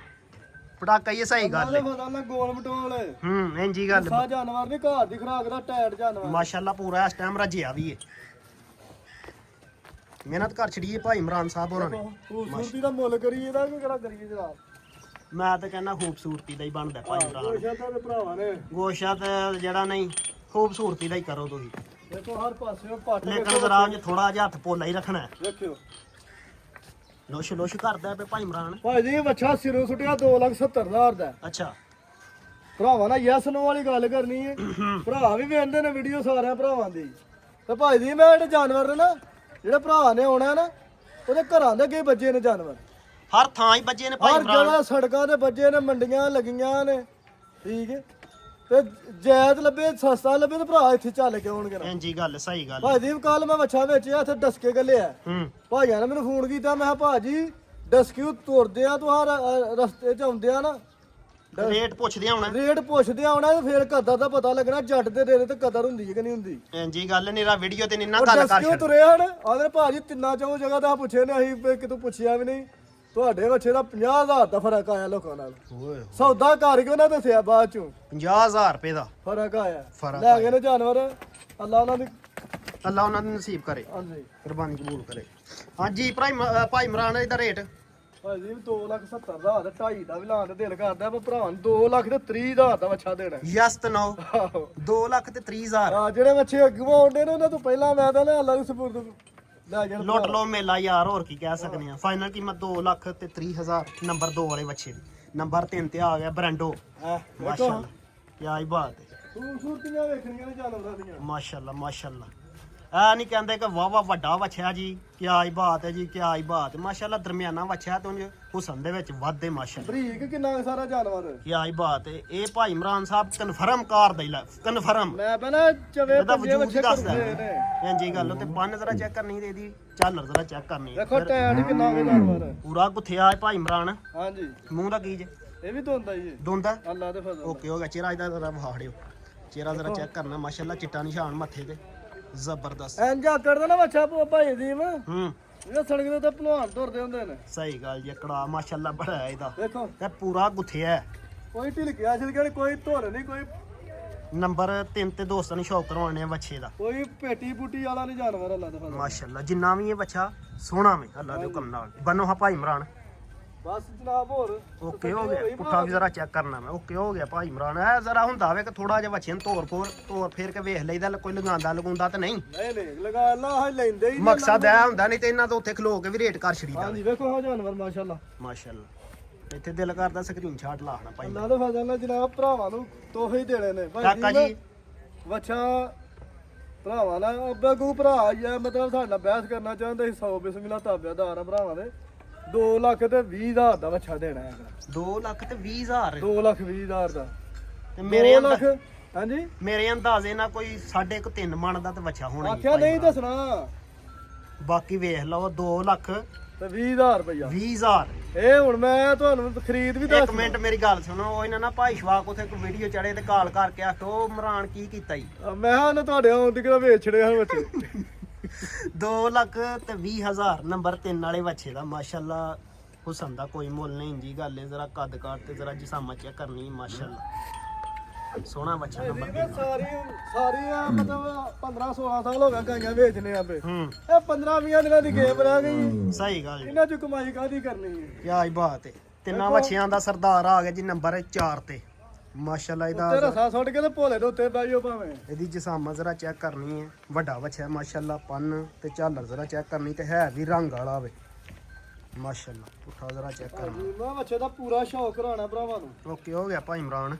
ਪਟਾਕਾ ਹੀ ਹੈ, ਸਹੀ ਗੱਲ ਅੱਲਾ ਹੈ। ਦੇ ਫਜ਼ਲ ਨਾਲ ਗੋਲ ਮਟੋਲ ਹੈ। ਇੰਜੀ ਗੱਲ ਸਾ ਜਾਨਵਰ ਨਹੀਂ, ਘਰ ਦੀ ਖੁਰਾਕ ਦਾ ਟੈਟ ਜਾਨਵਰ। ਮਾਸ਼ਾਅੱਲਾ ਪੂਰਾ ਇਸ ਟਾਈਮ ਰੱਜਿਆ ਵੀ ਹੈ। ਮਿਹਨਤ ਕਰ ਛੜੀਏ ਭਾਈ ਇਮਰਾਨ ਸਾਹਿਬ ਹੋਰਾਂ ਨੇ। ਖੂਬਸੂਰਤੀ ਦਾ ਮੁੱਲ ਕਰੀਏ ਇਹਦਾ ਕਿ ਕਿਹੜਾ ਕਰੀਏ ਜਨਾਬ। ਮੈਂ ਤਾਂ ਕਹਿੰਦਾ ਖੂਬਸੂਰਤੀ ਦਾ ਹੀ ਬਣਦਾ ਭਾਈ ਇਮਰਾਨ। ਗੋਸ਼ਾ ਤਾਂ ਭਰਾਵਾਂ ਨੇ ਗੋਸ਼ਾ ਤੇ ਜਿਹੜਾ ਨਹੀਂ, ਖੂਬਸੂਰਤੀ ਦਾ ਹੀ ਕਰੋ ਤੁਸੀਂ। ਦੇਖੋ ਹਰ ਪਾਸੇ ਪੱਟ ਲੇਕਿਨ ਜ਼ਰਾ ਜੇ ਥੋੜਾ ਜਿਹਾ ਹੱਥ ਪੋਲਾ ਹੀ ਰੱਖਣਾ ਹੈ। ਦੇਖਿਓ ਲੋਸ਼ ਲੋਸ਼ ਕਰਦਾ ਪਿਆ ਭਾਈ ਇਮਰਾਨ। ਭਾਈ ਜੀ ਬੱਚਾ ਸਿਰੋਂ ਸੁੱਟਿਆ 2,70,000 ਦਾ। ਅੱਛਾ ਭਰਾਵਾਂ ਨਾਲ ਯੈਸ ਨੋ ਵਾਲੀ ਗੱਲ ਕਰਨੀ ਹੈ। ਭਰਾ ਵੀ ਵੇਖਦੇ ਨੇ ਵੀਡੀਓ ਸਾਰਿਆਂ ਭਰਾਵਾਂ ਦੀ। ਤੇ ਭਾਈ ਜੀ ਮੈਂ ਜਿਹੜੇ ਜਾਨਵਰ ਨੇ ਨਾ, ਜਿਹੜੇ ਭਰਾ ਨੇ ਆਉਣਾ ਨਾ, ਉਹਦੇ ਘਰਾਂ ਦੇ ਅੱਗੇ ਬੱਜੇ ਨੇ ਜਾਨਵਰ। ਹਰ ਥਾਂ ਹੀ ਬੱਜੇ ਨੇ ਭਾਈ ਹਰ ਇਮਰਾਨ। ਜਗ੍ਹਾ ਸੜਕਾਂ ਤੇ ਬੱਜੇ ਨੇ, ਮੰਡੀਆਂ ਲੱਗੀਆਂ ਨੇ। ਠੀਕ ਹੈ, ਤੇ ਜਾਇਜ਼ ਲੱਭੇ ਸਸਤਾ ਲੱਭੇ ਤੇ ਭਰਾ ਇੱਥੇ ਚੱਲ ਕੇ ਆਉਣਗੇ ਨਾ। ਇੰਜੀ ਗੱਲ, ਸਹੀ ਗੱਲ। ਭਾਈ ਜੀ ਕੱਲ ਮੈਂ ਵੱਛਾ ਵੇਚਿਆ ਇੱਥੇ ਡਸਕੇ ਗੱਲਿਆ। ਭਾਈਆਂ ਨੇ ਮੈਨੂੰ ਫੋਨ ਕੀਤਾ, ਮੈਂ ਕਿਹਾ ਭਾਜੀ ਡਸਕਿਊ ਤੁਰਦੇ ਆ, ਤੁਹਾਂ ਰਸਤੇ 'ਚ ਆਉਂਦੇ ਆ ਨਾ, ਰੇਟ ਪੁੱਛਦੇ ਆਉਣਾ। ਰੇਟ ਪੁੱਛਦੇ ਆਉਣਾ ਤੇ ਫਿਰ ਕਦਰ ਦਾ ਪਤਾ ਲੱਗਣਾ। ਜੱਟ ਦੇ ਰੇਟ ਤੇ ਕਦਰ ਹੁੰਦੀ ਹੈ ਕਿ ਨਹੀਂ ਹੁੰਦੀ। ਇੰਜੀ ਗੱਲ ਨੀਰਾ ਵੀਡੀਓ ਤੇ ਨਿੰਨਾ ਗੱਲ ਕਰ ਡਸਕਿਊ ਛੱਡ। ਤੁਰੇ ਹਨ ਆਦੇ ਭਾਜੀ ਤਿੰਨਾਂ ਚੋਂ ਜਗ੍ਹਾ ਤਾਂ ਪੁੱਛੇ ਨੇ ਅਸੀਂ, ਕਿਤੋਂ ਪੁੱਛਿਆ ਵੀ ਨਹੀਂ। ਤੁਹਾਡੇ ਬੱਚੇ ਦਾ 50,000 ਦਾ ਫਰਕ ਆਇਆ ਲੋਕਾਂ ਨਾਲ। ਓਏ ਸੌਦਾ ਕਰਕੇ ਉਹਨਾਂ ਦੱਸਿਆ ਬਾਅਦ ਚੋਂ 50,000 ਰੁਪਏ ਦਾ ਫਰਕ ਆਇਆ। ਫਰਕ ਲੈ ਗਏ ਨੇ ਜਾਨਵਰ, ਅੱਲਾ ਉਹਨਾਂ ਦੀ। ਅੱਲਾ ਉਹਨਾਂ ਨੂੰ ਨਸੀਬ ਕਰੇ, ਹਾਂਜੀ ਕੁਰਬਾਨੀ ਕਬੂਲ ਕਰੇ। ਹਾਂਜੀ ਭਾਈ ਇਮਰਾਨ ਇਹਦਾ ਰੇਟ ਭਾਜੀ 2,70,000 ਦਾ 2.5 ਦਾ ਵੀ ਲਾਉਣ ਤੇ ਦਿਲ ਕਰਦਾ ਪਰ ਭਰਾ ਨੂੰ 2,30,000 ਦਾ ਵੱਛਾ ਦੇਣਾ ਯਸ ਤਨੋ ਆਹੋ 2,30,000 ਹਾਂ ਜਿਹੜੇ ਬੱਚੇ ਅੱਗੋਂ ਆਉਂਦੇ ਨੇ ਉਹਨਾਂ ਤੋਂ ਪਹਿਲਾਂ ਮੈਂ ਤਾਂ ਅੱਲਾ ਦੀ ਸਪੁਰਦ ਲੈ ਜਾਣ ਲੁੱਟ ਲੋ ਮੇਲਾ ਯਾਰ ਹੋਰ ਕੀ ਕਹਿ ਸਕਦੇ ਆ ਫਾਈਨਲ ਕੀਮਤ 2,30,000 ਨੰਬਰ 2 ਵਾਲੇ ਬੱਚੇ ਦੀ ਨੰਬਰ 3 ਤੇ ਆ ਗਿਆ ਬ੍ਰਾਂਡੋ ਮਾਸ਼ਾਅੱਲਾ ਕੀ ਆਈ ਬਾਤ ਹੈ ਖੂਬਸੂਰਤੀਆਂ ਵੇਖਣੀਆਂ ਨੇ ਜਾਨਵਰਾਂ ਦੀਆਂ ਮਾਸ਼ਾਅੱਲਾ ਮਾਸ਼ਾਅੱਲਾ ਐ ਨਹੀਂ ਕਹਿੰਦੇ ਕਿ ਵਾਹ ਵੱਡਾ ਵੱਛਿਆ ਜੀ ਕੀ ਆਈ ਬਾਤ ਹੈ ਜੀ ਕੀ ਆਈ ਬਾਤ ਹੈ ਮਾਸ਼ਾਅੱਲਾ ਦਰਮਿਆਨਾ ਵੱਛਿਆ ਤੋਂ ਹੁਸਨ ਦੇ ਵਿੱਚ ਵਾਧੇ ਮਾਸ਼ਾਅੱਲਾ ਬਰੀਕ ਕਿੰਨਾ ਸਾਰਾ ਜਾਨਵਰ ਕੀ ਆਈ ਬਾਤ ਹੈ ਇਹ ਭਾਈ ਇਮਰਾਨ ਸਾਹਿਬ ਕਨਫਰਮ ਕਾਰ ਦਾ ਹੀ ਕਨਫਰਮ ਮੈਂ ਪਹਿਲਾਂ ਚਵੇ ਇਹਦਾ ਪੰਜੇ ਵਜੂਦ ਹੀ ਬੱਚੇ ਦੱਸਦਾ ਘੁੰਮਦੇ ਨੇ ਹਾਂਜੀ ਗੱਲ ਤੇ ਬੰਨ ਜ਼ਰਾ ਚੈੱਕ ਕਰਨੀ ਤੇ ਇਹਦੀ ਝਾਲਰ ਜ਼ਰਾ ਚੈੱਕ ਕਰਨੀ ਦੇਖੋ ਟੈਡ ਕਿੰਨਾ ਹੋਵੇ ਜਾਨਵਰ ਪੂਰਾ ਗੁੱਥਿਆ ਹੈ ਭਾਈ ਇਮਰਾਨ ਹਾਂਜੀ ਮੂੰਹ ਦਾ ਕੀ ਜੇ ਇਹ ਵੀ ਧੁੰਦਾ ਹੀ ਹੈ ਦੋਂਦਾ ਅੱਲਾ ਦੇ ਫਜ਼ਲ ਓਕੇ ਹੋ ਗਿਆ ਚਿਹਰਾ ਇਹਦਾ ਜ਼ਰਾ ਵਹਾੜਿਓ ਚਿਹਰਾ ਜ਼ਰਾ ਚੈੱਕ ਕਰਨਾ ਮਾਸ਼ਾਅੱਲਾ ਚਿੱਟਾ ਨਿਸ਼ਾਨ ਮੱਥੇ ਤੇ ਜ਼ਬਰਦਸਤ ਐਂਜਾ ਕਰਦਾ ਨਾ ਬੱਚਾ ਭਾਈ ਦੀ ਵਾ ਹੂੰ ਇਹ ਸੜਕ ਦੇ ਉੱਤੇ ਭਲਵਾਨ ਤੁਰਦੇ ਹੁੰਦੇ ਨੇ ਸਹੀ ਗੱਲ ਜੀ ਕੜਾ ਮਾਸ਼ਾਅੱਲਾ ਬੜਾ ਹੈ ਇਹਦਾ ਦੇਖੋ ਤੇ ਪੂਰਾ ਗੁੱਥਿਆ ਹੈ ਕੋਈ ਢਿਲਕਿਆ ਛਿਲਕਿਆ ਨੀ, ਕੋਈ ਧੁਰ ਨਹੀਂ ਕੋਈ ਨੰਬਰ 3 ਤੇ ਦੋਸਤਾਂ ਨੂੰ ਸ਼ੌਕ ਕਰਵਾਉਣੇ ਆ ਬੱਚੇ ਦਾ ਕੋਈ ਪੇਟੀ ਬੂਟੀ ਵਾਲਾ ਨਹੀਂ ਜਾਨਵਰ ਅੱਲਾ ਦੇ ਫਜ਼ਲ ਮਾਸ਼ਾਅੱਲਾ ਜਿੰਨਾ ਵੀ ਇਹ ਬੱਚਾ ਸੋਹਣਾ ਵੇ ਅੱਲਾ ਦੇ ਹੁਕਮ ਨਾਲ ਬੰਨੋ ਹਾਂ ਭਾਈ ਇਮਰਾਨ ਬਸ ਜਨਾਬ ਹੋਰ ਓਕੇ ਹੋ ਗਿਆ ਪੁੱਠਾ ਵੀ ਜ਼ਰਾ ਚੈੱਕ ਕਰਨਾ ਮੈਂ ਓਕੇ ਹੋ ਗਿਆ ਭਾਈ ਇਮਰਾਨ ਇਹ ਜ਼ਰਾ ਹੁੰਦਾ ਵੇ ਕਿ ਥੋੜਾ ਜਿਹਾ ਬੱਚੇ ਨੂੰ ਤੋਰ ਫੇਰ ਕੇ ਵੇਖ ਲਈਦਾ ਕੋਈ ਲਗਾਉਂਦਾ ਤਾਂ ਨਹੀਂ ਨਹੀਂ ਨਹੀਂ ਲਗਾ ਅੱਲਾ ਹਾਂ ਲੈਂਦੇ ਹੀ ਨੀ ਮਕਸਦ ਇਹ ਹੁੰਦਾ ਨਹੀਂ ਤੇ ਇਹਨਾਂ ਤੋਂ ਉੱਥੇ ਖਲੋ ਕੇ ਵੀ ਰੇਟ ਕਰ ਛੜੀਦਾ ਹਾਂਜੀ ਵੇਖੋ ਹਾਂ ਜਾਨਵਰ ਮਾਸ਼ਾਅੱਲਾ ਮਾਸ਼ਾਅੱਲਾ ਇੱਥੇ ਦਿਲ ਕਰਦਾ ਸਕਰੀਨਸ਼ਾਟ ਲਾਹਣਾ ਭਾਈ ਅੱਲਾ ਦੇ ਫਜ਼ਲ ਨਾਲ ਜਨਾਬ ਭਰਾਵਾਂ ਨੂੰ ਤੋਹਫੇ ਹੀ ਦੇਣੇ ਨੇ ਕਾਕਾ ਜੀ ਵੱਛਾ ਭਰਾਵਾਂ ਨਾਲ ਅੱਬਾ ਕੋ ਭਰਾ ਹੀ ਆ ਮਤਲਬ ਸਾਡੇ ਨਾਲ ਬਹਿਸ ਕਰਨਾ ਚਾਹੁੰਦੇ ਸੀ 100 ਬਿਸਮਿਲ੍ਲਾ ਤਾਬੇਦਾਰ ਆ ਭਰਾਵਾਂ ਦੇ 2,20,000 ਦਾ ਵੱਛਾ ਦੇਣਾ ਹੈਗਾ 2,20,000 2,20,000 ਦਾ ਤੇ ਮੇਰੇ 2 ਲੱਖ ਹਾਂਜੀ ਮੇਰੇ ਅੰਦਾਜ਼ੇ ਨਾਲ ਕੋਈ 3.5 ਮਣ ਦਾ ਤੇ ਬੱਚਾ ਹੋਣਾ ਹੀ ਆਖਿਆ ਨਹੀਂ ਦੱਸਣਾ ਬਾਕੀ ਵੇਖ ਲਓ 2 ਲੱਖ ਤੇ 20,000 ਰੁਪਇਆ 20,000 ਇਹ ਹੁਣ ਮੈਂ ਤੁਹਾਨੂੰ ਖਰੀਦ ਵੀ ਇੱਕ ਦੱਸ ਮਿੰਟ ਮੇਰੀ ਗੱਲ ਸੁਣੋ ਉਹ ਇਹਨਾਂ ਨਾਲ ਭਾਈ ਸ਼ਵਾਕ ਉਥੇ ਕੋਈ ਵੀਡੀਓ ਚੜੇ ਤੇ ਕਾਲ ਕਰਕੇ ਆਖੋ ਇਮਰਾਨ ਕੀ ਕੀਤਾ ਜੀ ਮੈਂ ਕਿਹਾ ਉਹਨੇ ਤੁਹਾਡੇ ਆਉਣ ਦੀ ਕਿਹੜਾ ਵੇਚ ਛੜੇ ਹਨ ਬੱਚੇ 2,20,000 ਨੰਬਰ 3 ਵਾਲੇ ਬੱਚੇ ਦਾ ਮਾਸ਼ਾਅੱਲਾ ਹੁਸਨ ਦਾ ਕੋਈ ਮੁੱਲ ਨਹੀਂ ਜੀ ਗੱਲ ਹੈ ਜ਼ਰਾ ਕੱਦ ਕਾਟ ਤੇ ਜ਼ਰਾ ਜਿਸਾਮਾ ਚੈੱਕ ਕਰਨੀ ਮਾਸ਼ਾਅੱਲਾ ਸੋਹਣਾ ਬੱਚਾ ਨੰਬਰ 3 ਸਾਰੀ ਮਤਲਬ 15-16 ਸਾਲ ਹੋ ਗਏ ਗਾਈਆਂ ਵੇਚਨੇ ਆਪੇ ਹੂੰ ਇਹ 15-20 ਦਿਨਾਂ ਦੀ ਗੇਮ ਰਹਿ ਗਈ ਸਹੀ ਗੱਲ ਜੀ ਇਹਨਾਂ ਚ ਕਮਾਈ ਕਾਦੀ ਕਰਨੀ ਹੈ ਕੀ ਆਈ ਬਾਤ ਹੈ ਤਿੰਨਾਂ ਬੱਚਿਆਂ ਦਾ ਸਰਦਾਰ ਆ ਗਿਆ ਜੀ ਨੰਬਰ 4 ਤੇ ਮਾਸ਼ਾਅੱਲਾ ਤੇ ਇਹਦਾ ਰਸਾ ਸੁੱਟ ਕੇ ਤੇ ਭੋਲੇ ਦੇ ਉੱਤੇ ਬਹਿ ਜਾਓ ਭਾਵੇਂ ਇਹਦੀ ਜਿਸਾਮਾ ਜ਼ਰਾ ਚੈੱਕ ਕਰਨੀ ਹੈ ਵੱਡਾ ਬੱਚਾ ਮਾਸ਼ਾਅੱਲਾ ਪੰਨ ਤੇ ਝਾਲਰ ਜ਼ਰਾ ਚੈੱਕ ਕਰਨੀ ਤੇ ਹੈ ਵੀ ਰੰਗ ਵਾਲਾ ਵੇ ਮਾਸ਼ਾਅੱਲਾ ਪੁੱਠਾ ਜ਼ਰਾ ਚੈੱਕ ਕਰਨਾ ਮੈਂ ਬੱਚੇ ਦਾ ਪੂਰਾ ਸ਼ੌਕ ਕਰਾਉਣਾ ਭਰਾਵਾਂ ਨੂੰ ਓਕੇ ਹੋ ਗਿਆ ਭਾਈ ਇਮਰਾਨ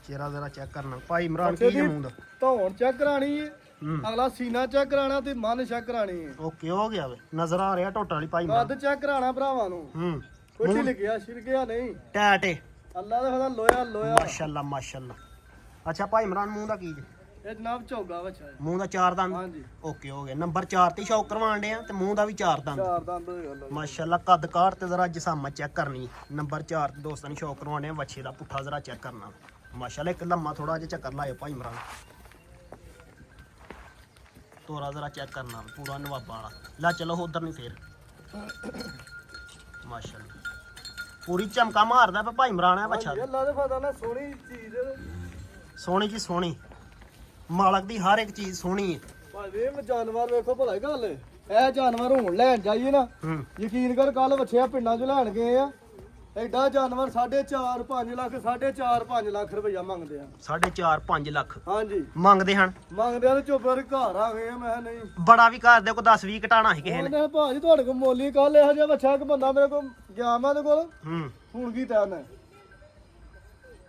ਚਿਹਰਾ ਜ਼ਰਾ ਚੈੱਕ ਕਰਨਾ ਭਾਈ ਇਮਰਾਨ ਕੀ ਹੈ ਮੂੰਹ ਦਾ ਧੌਣ ਚੈੱਕ ਕਰਾਣੀ ਹੈ ਹੂੰ ਅਗਲਾ ਸੀਨਾ ਚੈੱਕ ਕਰਾਣਾ ਤੇ ਮਨ ਚੈੱਕ ਕਰਾਣੀ ਹੈ ਓਕੇ ਹੋ ਗਿਆ ਵੇ ਨਜ਼ਰ ਆ ਰਿਹਾ ਟੋਟਲ ਵਾਲੀ ਭਾਈ ਇਮਰਾਨ ਕੱਦ ਚੈੱਕ ਕਰਾਣਾ ਭਰਾਵਾਂ ਨੂੰ ਹੂੰ ਕੋਈ ਢਿਲਕਿਆ ਛਿਲਕਿਆ ਨਹੀਂ ਟੈਟੇ ਅੱਲਾ ਦਾ ਫਜ਼ਲ ਲੋਇਆ ਮਾਸ਼ਾਅੱਲਾ ਮਾਸ਼ਾਅੱਲਾ ਅੱਛਾ ਭਾਈ ਇਮਰਾਨ ਮੂੰਹ ਦਾ ਕੀ ਜੀ ਇਹ ਜਨਾਬ ਝੋਗਾ ਬੱਚਾ ਹੈ। ਮੂੰਹ ਦਾ 4 ਦੰਦ ਹਾਂਜੀ ਓਕੇ ਹੋ ਗਿਆ ਨੰਬਰ 4 ਤੇ ਸ਼ੌਕ ਕਰਵਾਉਣ ਦੇ ਆ ਤੇ ਮੂੰਹ ਦਾ ਵੀ 4 ਦੰਦ 4 ਦੰਦ ਹੋਏ ਅੱਲਾ ਮਾਸ਼ਾਅੱਲਾ ਕੱਦ ਕਾਠ ਤੇ ਜ਼ਰਾ ਜਿਸਾਮਾ ਚੈੱਕ ਕਰਨੀ ਨੰਬਰ 4 ਤੇ ਦੋਸਤਾਂ ਨੂੰ ਸ਼ੌਕ ਕਰਵਾਉਣੇ ਆ ਬੱਚੇ ਦਾ ਪੁੱਠਾ ਜ਼ਰਾ ਚੈੱਕ ਕਰਨਾ ਮਾਸ਼ਾਅੱਲਾ ਇੱਕ ਲੰਮਾ ਥੋੜਾ ਜਿਹਾ ਚੱਕਰ ਲਾਇਓ ਭਾਈ ਇਮਰਾਨ ਤੋਰਾ ਜ਼ਰਾ ਚੈੱਕ ਕਰਨਾ ਪੂਰਾ ਨਵਾਬਾ ਵਾਲਾ ਲੈ ਚਲੋ ਉਧਰ ਨਹੀਂ ਫੇਰ ਮਾਸ਼ਾਅੱਲਾ ਪੂਰੀ ਚਮਕਾ ਮਾਰਦਾ ਪਿਆ ਭਾਈ ਇਮਰਾਨ ਆ ਬੱਚਾ ਹਾਂਜੀ, ਅੱਲਾ ਦੇ ਫਜ਼ਲ ਨਾਲ ਸੋਹਣੀ ਚੀਜ਼ ਸੋਹਣੀ ਜੀ ਸੋਹਣੀ ਮਾਲਕ ਦੀ ਹਰ ਇੱਕ ਚੀਜ਼ ਸੋਹਣੀ ਹੈ ਭਾਵੇਂ ਇਹ ਜਾਨਵਰ ਵੇਖੋ ਭਲਾ ਹੀ ਗੱਲ ਹੈ। ਇਹ ਜਾਨਵਰ ਹੁਣ ਲੈਣ ਜਾਈਏ ਨਾ ਹੂੰ ਯਕੀਨ ਕਰ ਕੱਲ ਬੱਚਿਆ ਪਿੰਡਾਂ 'ਚ ਲੈਣ ਗਏ ਆ ਐਡਾ ਜਾਨਵਰ 4.5 ਲੱਖ 4.5 ਲੱਖ ਰੁਪਈਆ ਮੰਗਦੇ ਆ 4.5 5 ਲੱਖ ਹਾਂਜੀ ਮੰਗਦੇ ਹਨ ਮੰਗਦੇ ਆ ਤੇ ਚੁੱਪ ਕਰਕੇ ਘਰ ਆ ਗਏ ਆ ਮੈਂ ਕਿਹਾ ਨਹੀਂ ਬੜਾ ਵੀ ਕਰਦੇ ਕੋ 10 20 ਘਟਾਣਾ ਸੀ ਕਿਸੇ ਨੇ ਉਹਨੇ ਭਾਜੀ ਤੁਹਾਡੇ ਕੋਲ ਮੋਲੀ ਕੱਲ ਇਹੋ ਜਿਹਾ ਬੱਚਾ ਇੱਕ ਬੰਦਾ ਮੇਰੇ ਕੋਲ ਗਿਆ ਮੈਂ ਉਹਦੇ ਕੋਲ ਹੂੰ ਹੁਣ ਕੀ ਟਾਈਮ ਹੈ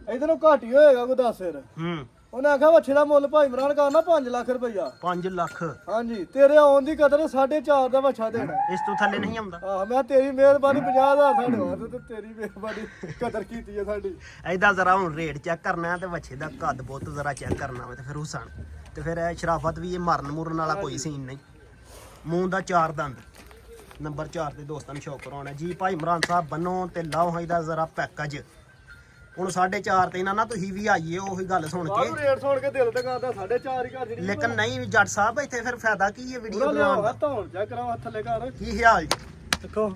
ਇਧਰੋਂ ਘੱਟ ਹੀ ਹੋਏਗਾ ਕੋਈ 10 ਸਿਰ ਹੂੰ ਉਹਨੇ ਆਖਿਆ ਬੱਚੇ ਦਾ ਮੁੱਲ ਭਾਈ ਇਮਰਾਨ ਕਰਨਾ 5 ਲੱਖ ਰੁਪਈਆ 5 ਲੱਖ ਹਾਂਜੀ ਤੇਰੇ ਆਉਣ ਦੀ ਕਦਰ 4.5 ਦਾ ਬੱਚਾ ਦੇਣਾ ਇਸ ਤੋਂ ਥੱਲੇ ਨਹੀਂ ਆਉਂਦਾ ਆਹ ਮੈਂ ਤੇਰੀ ਮਿਹਰਬਾਨੀ 50,000 ਸਾਡੇ ਵਾਸਤੇ ਤੇ ਤੇਰੀ ਮਿਹਰਬਾਨੀ ਕਦਰ ਕੀਤੀ ਹੈ ਸਾਡੀ ਐਦਾਂ ਜ਼ਰਾ ਹੁਣ ਰੇਟ ਚੈੱਕ ਕਰਨਾ ਤੇ ਬੱਚੇ ਦਾ ਕੱਦ ਬੁੱਤ ਜ਼ਰਾ ਚੈੱਕ ਕਰਨਾ ਵਾ ਤੇ ਫਿਰ ਹੁਸਨ ਤੇ ਫਿਰ ਇਹ ਸ਼ਰਾਫਤ ਵੀ ਇਹ ਮਰਨ ਮੁਰਨ ਵਾਲਾ ਕੋਈ ਸੀਨ ਨਹੀਂ ਮੂੰਹ ਦਾ 4 ਦੰਦ ਨੰਬਰ 4 ਤੇ ਦੋਸਤਾਂ ਨੂੰ ਸ਼ੌਕ ਕਰਾਉਣਾ ਜੀ ਭਾਈ ਇਮਰਾਨ ਸਾਹਿਬ ਬੰਨੋ ਤੇ ਲਾਓ ਇਹਦਾ ਜ਼ਰਾ ਪੈਕੇਜ ਹੁਣ 4.5 ਤੇ ਇਹਨਾਂ ਨਾਲ ਤੁਸੀਂ ਵੀ ਆਈਏ ਉਹੀ ਗੱਲ ਸੁਣ ਬਾਹਰੋਂ ਕੇ ਰੇਟ ਸੁਣ ਕੇ ਦਿਲ ਤੇ ਕਰਦਾ 4.5 ਹੀ ਘਰ ਜਿਹੜੀ ਲੇਕਿਨ ਨਹੀਂ ਜੱਟ ਸਾਹਿਬ ਇੱਥੇ ਫਿਰ ਫਾਇਦਾ ਕੀ ਹੈ ਵੀਡੀਓ ਪੂਰਾ ਬਣਾਉਣ ਲਿਆਵਾ ਦਾ ਧੌਣ ਜਾ ਕਰਾਓ ਥੱਲੇ ਘਰ ਕੀ ਖਿਆਲ ਜੀ ਦੇਖੋ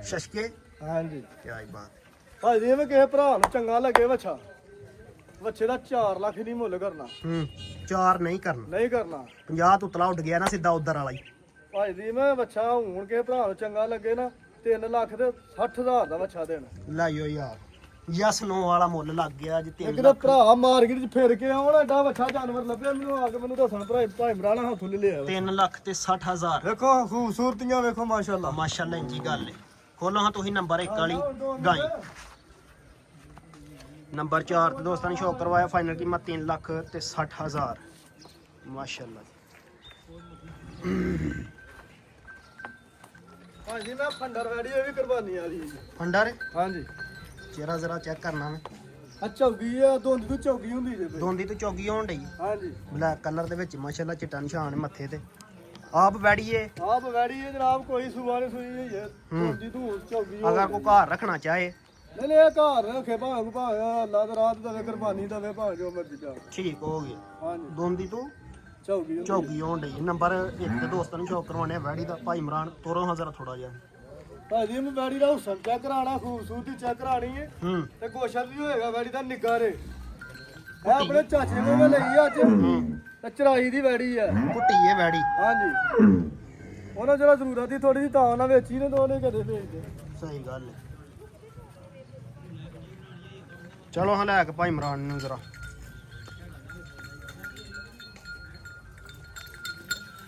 ਸ਼ਸ਼ਕੇ ਹਾਂਜੀ ਕੀ ਬਾਤ ਭਾਜੀ ਜਿਵੇਂ ਕਿਸੇ ਭਰਾ ਨੂੰ ਚੰਗਾ ਲੱਗੇ ਬੱਚਾ ਬੱਚੇ ਦਾ 4 ਲੱਖ ਨਹੀਂ ਮੁੱਲ ਕਰਨਾ ਹੂੰ 4 ਨਹੀਂ ਕਰਨਾ ਨਹੀਂ ਕਰਨਾ 50 ਤੋਂ ਉਤਲਾ ਉੱਡ ਗਿਆ ਨਾ ਸਿੱਧਾ ਉਧਰ ਵਾਲਾ ਹੀ ਭਾਈ ਦੀ ਮੈਂ ਬੱਚਾ ਹੁਣ ਕੇ ਭਰਾ ਨੂੰ ਚੰਗਾ ਲੱਗੇ ਨਾ 3 ਲੱਖ ਤੇ 60,000 ਦਾ ਬੱਚਾ ਦੇਣਾ। ਲਾਇਓ ਯਾਰ ਯਸ ਨੋ ਵਾਲਾ ਮੁੱਲ ਲੱਗ ਗਿਆ ਅੱਜ 3 ਇੱਕ ਤਾਂ ਭਰਾ ਮਾਰਕੀਟ 'ਚ ਫਿਰ ਕੇ ਆਉਣ ਐਡਾ ਵੱਛਾ ਜਾਨਵਰ ਲੱਭਿਆ ਮੈਨੂੰ ਆ ਕੇ ਮੈਨੂੰ ਦੱਸਣ ਭਾਈ ਭਾਈ ਮਰਾਣਾ ਹੱਥੋਂ ਲੈ ਲਿਆ 3 ਲੱਖ ਤੇ 60,000 ਵੇਖੋ ਖੂਬਸੂਰਤੀਆਂ ਵੇਖੋ ਮਾਸ਼ਾਅੱਲਾ। ਮਾਸ਼ਾਅੱਲਾ ਇੰਜੀ ਗੱਲ ਏ। ਖੋਲੋ ਹਾਂ ਤੁਸੀਂ ਨੰਬਰ 1 ਵਾਲੀ ਗਾਈ ਨੰਬਰ 4 ਤੇ ਦੋਸਤਾਂ ਨੇ ਸ਼ੌਕ ਕਰਵਾਇਆ ਫਾਈਨਲ ਕੀਮਤ 3 ਲੱਖ ਤੇ 60,000 ਮਾਸ਼ਾਅੱਲਾ। ਹਾਂਜੀ ਮੈਂ ਫੰਡਰ ਵੈੜੀ ਇਹ ਵੀ ਕੁਰਬਾਨੀ ਵਾਲੀ ਹੈ ਜੀ। ਫੰਡਰ ਹਾਂਜੀ ਚਿਹਰਾ ਜ਼ਰਾ ਚੈੱਕ ਕਰਨਾ ਮੈਂ ਆ ਚੌਗੀ ਆ ਦੋਂਦੀ ਤੋਂ ਚੌਗੀ ਹੁੰਦੀ ਜੇ ਬਈ। ਦੋਂਦੀ ਤੋਂ ਚੌਗੀ ਹੋਣ ਡਈ ਹਾਂਜੀ ਬਲੈਕ ਕਲਰ ਦੇ ਵਿੱਚ ਮਾਸ਼ਾਅੱਲਾ ਚਿੱਟਾ ਨਿਸ਼ਾਨ ਮੱਥੇ ਤੇ ਆਪ ਵੈੜੀਏ ਆਪ ਵੈੜੀ ਹੈ ਜਨਾਬ ਕੋਈ ਸੁਬਾ ਨਹੀਂ ਸੂਈ ਹੋਈ ਹੈ ਦੋਂਦੀ ਤੋਂ ਚੌਗੀ ਅਗਰ ਕੋਈ ਘਰ ਰੱਖਣਾ ਚਾਹੇ ਨਹੀਂ ਨਹੀਂ ਇਹ ਘਰ ਰੱਖੇ ਭਾਵੇਂ ਅੱਲਾ ਦਾ ਰਾਤ ਦਵੇ ਕੁਰਬਾਨੀ ਦਵੇ ਭਾਵੇਂ ਜੋ ਮਰਜ਼ੀ ਜਾ ਠੀਕ ਹੋ ਗਿਆ ਹਾਂਜੀ ਦੋਂਦੀ ਤੋਂ ਚੌਗੀ ਹੁੰਦੀ। ਚੌਗੀ ਹੋਣ ਡਈ ਨੰਬਰ 1 ਤੇ ਦੋਸਤਾਂ ਨੂੰ ਸ਼ੌਕ ਕਰਵਾਉਣੇ ਆ ਵੈੜੀ ਦਾ ਭਾਈ ਇਮਰਾਨ ਤੋਰੋ ਹਾਂ ਜ਼ਰਾ ਥੋੜਾ ਜਿਹਾ ਭਾਜੀ ਮੈਂ ਵੈੜੀ ਦਾ ਹੁਸਨ ਚੈੱਕ ਕਰਾਣਾ ਖੂਬਸੂਰਤੀ ਚੈੱਕ ਕਰਾਣੀ ਹੈ ਹੂੰ ਤੇ ਗੋਸ਼ਤ ਵੀ ਹੋਏਗਾ ਵੈੜੀ ਦਾ ਨਿਗਾਰੇ ਇਹ ਆਪਣੇ ਚਾਚੇ ਕੋਲ ਲਈ ਅੱਜ ਤੇ ਚਰਾਈ ਦੀ ਵੈੜੀ ਹੈ ਕੁੱਟੀ ਏ ਵੈੜੀ ਹਾਂਜੀ ਉਹਨਾਂ ਜਿਹੜਾ ਜ਼ਰੂਰਤ ਸੀ ਥੋੜੀ ਜਿਹੀ ਤਾਂ ਉਹਨਾਂ ਵੇਚੀ ਨੇ ਦੋਨੇ ਕਦੇ ਵੇਚਦੇ ਸਹੀ ਗੱਲ ਹੈ ਚਲੋ ਹਾਂ ਲੈ ਕੇ ਭਾਈ ਇਮਰਾਨ ਨੂੰ ਜ਼ਰਾ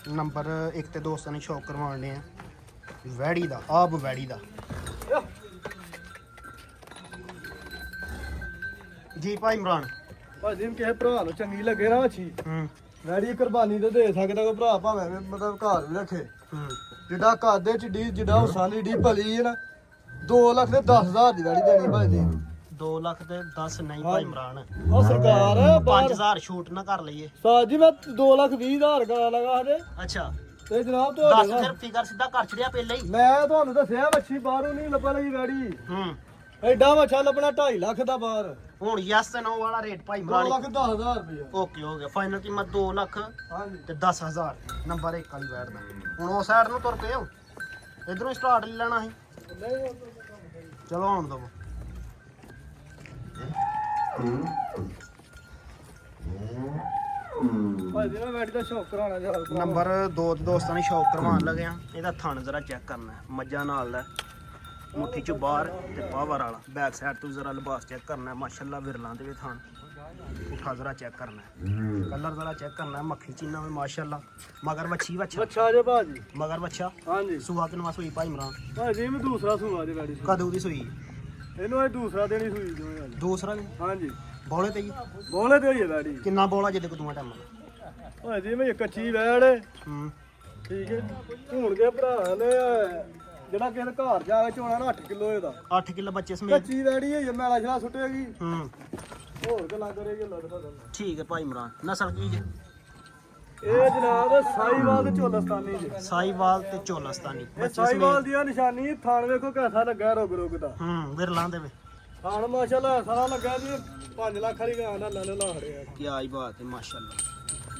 ਨੰਬਰ 1 ਤੇ ਦੋਸਤਾਂ ਨੇ ਸ਼ੌਕ ਕਰਵਾਉਣੇ ਆ ਵੈੜੀ ਦਾ ਆਪ ਵੈੜੀ ਦਾ ਜੀ ਭਾਈ ਇਮਰਾਨ ਭਾਜੀ ਨੂੰ ਕਿਸੇ ਭਰਾ ਨੂੰ ਚੰਗੀ ਲੱਗੇ ਨਾ ਅੱਛੀ ਹੂੰ ਵੈੜੀ ਕੁਰਬਾਨੀ ਤੇ ਦੇ ਸਕਦਾ ਕੋਈ ਭਰਾ ਭਾਵੇਂ ਮਤਲਬ ਘਰ ਵੀ ਰੱਖੇ ਹੂੰ ਜਿੱਡਾ ਕਾਦੇ ਚ ਡੀ ਜਿੱਡਾ ਹੁਸਨ ਦੀ ਡੀ ਭਲੀ ਹੈ ਨਾ 2 ਲੱਖ ਤੇ 10,000 ਦੀ ਵੈੜੀ ਦੇਣੀ ਭਾਜੀ 2 ਲੱਖ ਤੇ 10 ਨਹੀਂ ਭਾਈ ਇਮਰਾਨ ਉਹ ਸਰਕਾਰ ਬਾਹਰ 5000 ਛੂਟ ਨਾ ਕਰ ਲਈਏ ਸਾਜੀ ਮੈਂ 2,20,000 ਕਰਾ ਲਗਾ ਹਜੇ ਅੱਛਾ ਤੇ ਜਨਾਬ ਦੱਸ ਤੁਹਾਡੇ ਫਿਰ ਫਿਗਰ ਸਿੱਧਾ ਕਰ ਛੜਿਆ ਪਹਿਲਾਂ ਹੀ ਮੈਂ ਤੁਹਾਨੂੰ ਦੱਸਿਆ ਮੱਛੀ ਬਾਹਰੋਂ ਨਹੀਂ ਲੱਭਣ ਲਈ ਵੈੜੀ ਹੂੰ ਐਡਾ ਮੱਛਾ ਲੱਭਣਾ 2.5 ਲੱਖ ਦਾ ਬਾਹਰ ਹੁਣ ਯਸ ਤੇ ਨੋ ਵਾਲਾ ਰੇਟ ਭਾਈ 2 ਇਮਰਾਨ ਲੱਖ 10,000 ਰੁਪਏ ਓਕੇ ਹੋ ਗਿਆ ਫਾਈਨਲ ਕੀਮਤ 2 ਲੱਖ ਹਾਂਜੀ ਤੇ 10000 ਨੰਬਰ 1 ਵਾਲੀ ਬੈਠ ਦਾ ਹੁਣ ਉਹ ਸਾਈਡ ਨੂੰ ਤੁਰ ਪਏ ਹੋ ਇਧਰੋਂ ਸਟਾਰਟ ਲੈ ਲੈਣਾ ਸੀ ਨਹੀਂ ਚਲੋ ਆਉਣ ਦੋ ਭਾਜੀ ਮੈਂ ਵੈੜੀ ਦਾ ਸ਼ੌਕ ਕਰਾਉਣਾ ਚਾਹੁੰਦਾ ਨੰਬਰ 2 ਤੇ ਦੋਸਤਾਂ ਨੇ ਸ਼ੌਕ ਕਰਵਾਉਣ ਲੱਗੇ ਆ ਇਹਦਾ ਥਣ ਜ਼ਰਾ ਚੈੱਕ ਕਰਨਾ ਹੈ। ਮੱਝਾਂ ਨਾਲ ਦਾ ਮੁੱਠੀ ਚ ਬਾਹਰ ਤੇ ਪਾਵਰ ਵਾਲਾ ਬੈਕ ਸਾਈਡ ਤੋਂ ਜ਼ਰਾ ਲਿਬਾਸ ਚੈੱਕ ਕਰਨਾ ਹੈ। ਮਾਸ਼ਾਅੱਲਾ ਵਿਰਲਾਂ ਦੇ ਵੀ ਥਣ ਪੁੱਠਾ ਜ਼ਰਾ ਚੈੱਕ ਕਰਨਾ ਹੈ। ਕਲਰ ਜ਼ਰਾ ਚੈੱਕ ਕਰਨਾ ਹੈ। ਮੱਖੀ ਚੀਨਾ ਵੀ ਮਾਸ਼ਾਅੱਲਾ ਮਗਰ ਵੱਛੀ ਵੱਛਾ ਅੱਛਾ ਜੇ ਭਾਜੀ ਮਗਰ ਵੱਛਾ ਹਾਂਜੀ ਸੁਆ ਕਿਨਵਾ ਸੂਈ ਭਾਈ ਇਮਰਾਨ ਭਾਜੀ ਮੈਂ ਦੂਸਰਾ ਸੂਆ ਦੇ ਵੈੜੀ ਕਦੋਂ ਦੀ ਸੂਈ ਇਹਨੂੰ ਇਹ ਦੂਸਰਾ ਦੇਣੀ ਸੂਈ ਦੋਵੇਂ ਵਾਲੀ ਦੂਸਰਾ ਵੀ ਹਾਂਜੀ ਬੋਲੇ ਤੇ ਜੀ ਬੋਲੇ ਤੇ ਹੋਈ ਹੈ ਵੈੜੀ ਕਿੰਨਾ ਬੋਲਾ ਜਿਹਦੇ ਕੋ ਦੂਆ ਟਾਈਮ ਭਾਜੀ ਮੈਂ ਕੱਚੀ ਵੈੜ ਹੂੰ ਠੀਕ ਹੈ ਹੁਣ ਕੇ ਭਰਾ ਨੇ ਜਿਹੜਾ ਕਿਸੇ ਦੇ ਘਰ ਜਾ ਕੇ ਚੋਣਾ ਨਾ 8 ਕਿਲੋ ਇਹਦਾ 8 ਕਿਲੋ ਬੱਚੇ ਸਮੇਤ ਕੱਚੀ ਵੈੜੀ ਹੈ ਮੈਲਾ ਛਲਾ ਸੁੱਟੇਗੀ ਹੂੰ ਹੋਰ ਗੱਲਾਂ ਕਰੇਗੀ ਲੱਗਦਾ ਠੀਕ ਹੈ ਭਾਈ ਇਮਰਾਨ ਨਸਲ ਕੀ ਜੀ ਇਹ ਜਨਾਬ ਸਾਈਵਾਲ ਤੇ ਚੋਲਸਤਾਨੀ ਜੀ ਸਾਈਵਾਲ ਤੇ ਚੋਲਸਤਾਨੀ ਇਹ ਬੱਚੇ ਸਾਈਵਾਲ ਸਮੇਤ ਦੀ ਨਿਸ਼ਾਨੀ ਥਾਣ ਵੇਖੋ ਕਿਹਦਾ ਲੱਗਾ ਰੁਕ ਰੁਕ ਦਾ ਹੂੰ ਵਿਰਲਾਂ ਦੇ ਵੇ ਥਾਣ ਮਾਸ਼ਾਅੱਲਾ ਸਾਰਾ ਲੱਗਾ ਜੀ 5 ਲੱਖ ਵਾਲੀ ਗਾਂ ਦਾ ਲੈ ਲਾ ਰਿਹਾ ਕੀ ਆਈ ਬਾਤ ਹੈ ਮਾਸ਼ਾਅੱਲਾ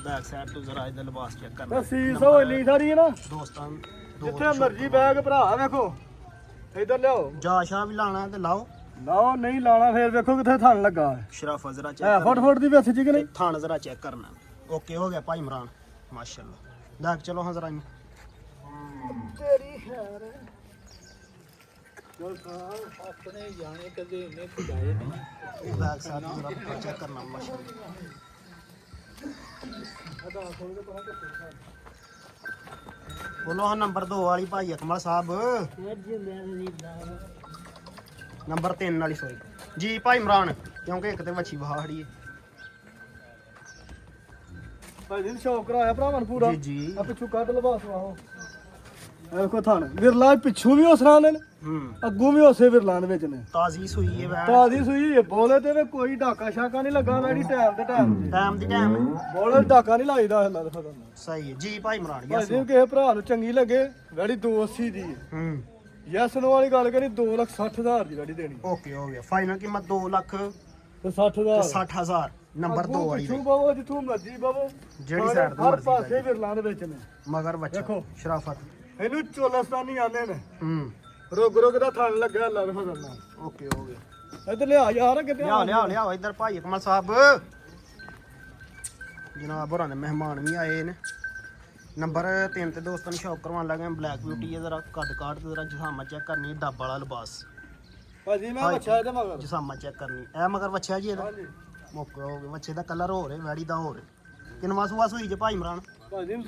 ਬੈਕ ਸਾਈਡ ਤੋਂ ਜ਼ਰਾ ਇਹਦਾ ਲਿਬਾਸ ਚੈੱਕ ਕਰਨਾ ਤਾਂ ਸੀਸ ਹੋਲੀ ਸਾਰੀ ਹੈ ਨਾ ਦੋਸਤਾਂ ਜਿੱਥੇ ਮਰਜੀ ਬੈਗ ਭਰਾ ਵੇਖੋ ਇਧਰ ਲਿਆਓ ਜਾਸ਼ਾ ਵੀ ਲਾਣਾ ਤੇ ਲਾਓ ਲਾਓ ਨਹੀਂ ਲਾਣਾ ਫੇਰ ਵੇਖੋ ਕਿੱਥੇ ਥਣ ਲੱਗਾ ਹੈ ਸ਼ਰਾਫਾ ਜ਼ਰਾ ਹੈ ਚੈੱਕ ਫੁੱਟ ਫੁੱਟ ਦੀ ਵਿੱਚ ਜੀ ਕਿ ਨਹੀਂ ਥਾਣ ਜ਼ਰਾ ਚੈੱਕ ਕਰਨਾ ਓਕੇ ਹੋ ਗਿਆ ਭਾਈ ਇਮਰਾਨ ਮਾਸ਼ਾਅੱਲਾ ਲੈ ਕੇ ਚਲੋ ਹਾਂ ਜ਼ਰਾ ਤੇਰੀ ਖੈਰ ਆਪਣੇ ਜਾਣੇ ਕਦੇ ਇਹਨੇ ਖੁਦਾਏ ਨਹੀਂ ਬੈਕ ਸਾਈਡ ਤੋਂ ਜ਼ਰਾ ਚੈੱਕ ਕਰਨਾ ਮਾਸ਼ਾਅੱਲਾ ਅਦਾ ਖੋਲ ਕੇ ਪਤਾ ਕਿੱਥੇ ਬੋਲੋ ਹਾਂ ਨੰਬਰ 2 ਵਾਲੀ ਭਾਈ ਅਕਮਲ ਸਾਹਿਬ ਨੰਬਰ 3 ਵਾਲੀ ਸੋਰੀ ਜੀ ਭਾਈ ਇਮਰਾਨ ਕਿਉਂਕਿ ਇੱਕ ਤੇ ਵੱਛੀ ਬਹਾੜੀ ਹੈ ਭਾਈ ਜੀ ਸ਼ੌਕ ਕਰਾਇਆ ਭਰਾਵਾਂ ਨੂੰ ਪੂਰਾ ਜੀ ਜੀ ਆ ਪਿੱਛੋਂ ਕੱਢ ਲਵਾਸ ਵਾਹੋ ਵੇਖੋ ਥਣ ਵਿਰਲਾ ਪਿੱਛੋਂ ਵੀ ਉਸਰਾਂ ਨੇ ਹੂੰ ਅੱਗੋਂ ਵੀ ਉਸੇ ਵਿਰਲਾਂ ਦੇ ਵਿੱਚ ਨੇ ਤਾਜ਼ੀ ਸੂਈ ਹੈ ਵੈਣ ਤਾਦੀ ਸੂਈ ਬੋਲੇ ਤੇ ਵੀ ਕੋਈ ਡਾਕਾ ਸ਼ਾਕਾ ਨਹੀਂ ਲੱਗਾ ਵੈੜੀ ਟਾਈਮ ਤੇ ਟਾਈਮ ਤੇ ਟਾਈਮ ਦੀ ਟਾਈਮ ਬੋਲੇ ਡਾਕਾ ਨਹੀਂ ਲਾਈਦਾ ਅੱਲਾ ਦਾ ਫਜ਼ਲ ਨਾਲ ਸਹੀ ਹੈ ਜੀ ਭਾਈ ਇਮਰਾਨ ਭਾਈ ਯਸ ਜੀ ਕਿਸੇ ਭਰਾ ਨੂੰ ਚੰਗੀ ਲੱਗੇ ਵੈੜੀ 280 ਦੀ ਹੈ ਹੂੰ ਯੈਸ ਨੋ ਵਾਲੀ ਗੱਲ ਕਰੀ 2,60,000 ਦੀ ਵੈੜੀ ਦੇਣੀ ਓਕੇ ਹੋ ਗਿਆ ਫਾਈਨਲ ਕੀਮਤ 2 ਲੱਖ ਤੇ 60,000 60,000 ਨੰਬਰ 2 ਵਾਲੀ ਪਿੱਛੋਂ ਬਾਬੋ ਜਿੱਥੋਂ ਮਰਜੀ ਬਾਬੋ ਜਿਹੜੀ side ਤੋਂ ਹਰ ਮਰਜ਼ੀ ਪਾਸੇ ਵਿਰਲਾਂ ਦੇ ਵਿੱਚ ਨੇ ਮਗਰ ਬੱਚਾ ਦੇਖੋ। ਸ਼ਰਾਫਤ ਇਹਨੂੰ ਚੋਲਸਤਾਨੀ ਆਂਦੇ ਨੇ ਹੂੰ ਰੁਕ ਰੁਕ ਦਾ ਥਣ ਲੱਗਾ ਅੱਲਾ ਦੇ ਫਜ਼ਲ ਨਾਲ ਓਕੇ ਹੋ ਗਿਆ ਇੱਧਰ ਲਿਆ ਯਾਰ ਕਿਤੇ ਲਿਆ ਇੱਧਰ ਭਾਈ ਅਕਮਲ ਸਾਹਿਬ ਜਨਾਬ ਹੋਰਾਂ ਦੇ ਮਹਿਮਾਨ ਵੀ ਆਏ ਨੇ ਨੰਬਰ 3 ਤੇ ਦੋਸਤਾਂ ਨੂੰ ਸ਼ੌਕ ਕਰਵਾਉਣ ਲੱਗੇ ਬਲੈਕ ਬਿਊਟੀ ਹੈ ਜਰਾ ਕੱਦ ਕਾਠ ਤੇ ਜਰਾ ਜਸਾਮਾ ਚੈੱਕ ਕਰਨੀ ਡੱਬ ਵਾਲਾ ਲਿਬਾਸ ਭਾਜੀ ਮੈਂ ਬੱਚਾ ਇਹਦੇ ਮਗਰ ਜਸਾਮਾ ਚੈੱਕ ਕਰਨੀ ਇਹ ਮਗਰ ਵੱਛਾ ਜੀ ਇਹਦਾ ਹਾਂਜੀ ਮੁੱਕ ਹੋ ਗਿਆ ਵੱਛੇ ਦਾ ਕਲਰ ਹੋ ਰਿਹਾ ਵੈੜੀ ਦਾ ਹੋ ਰਿਹਾ ਕਿੰਨਵਾ ਸੂਆ ਸੂਈ ਜੇ ਭਾਈ ਇਮਰਾਨ ਭਾਜੀ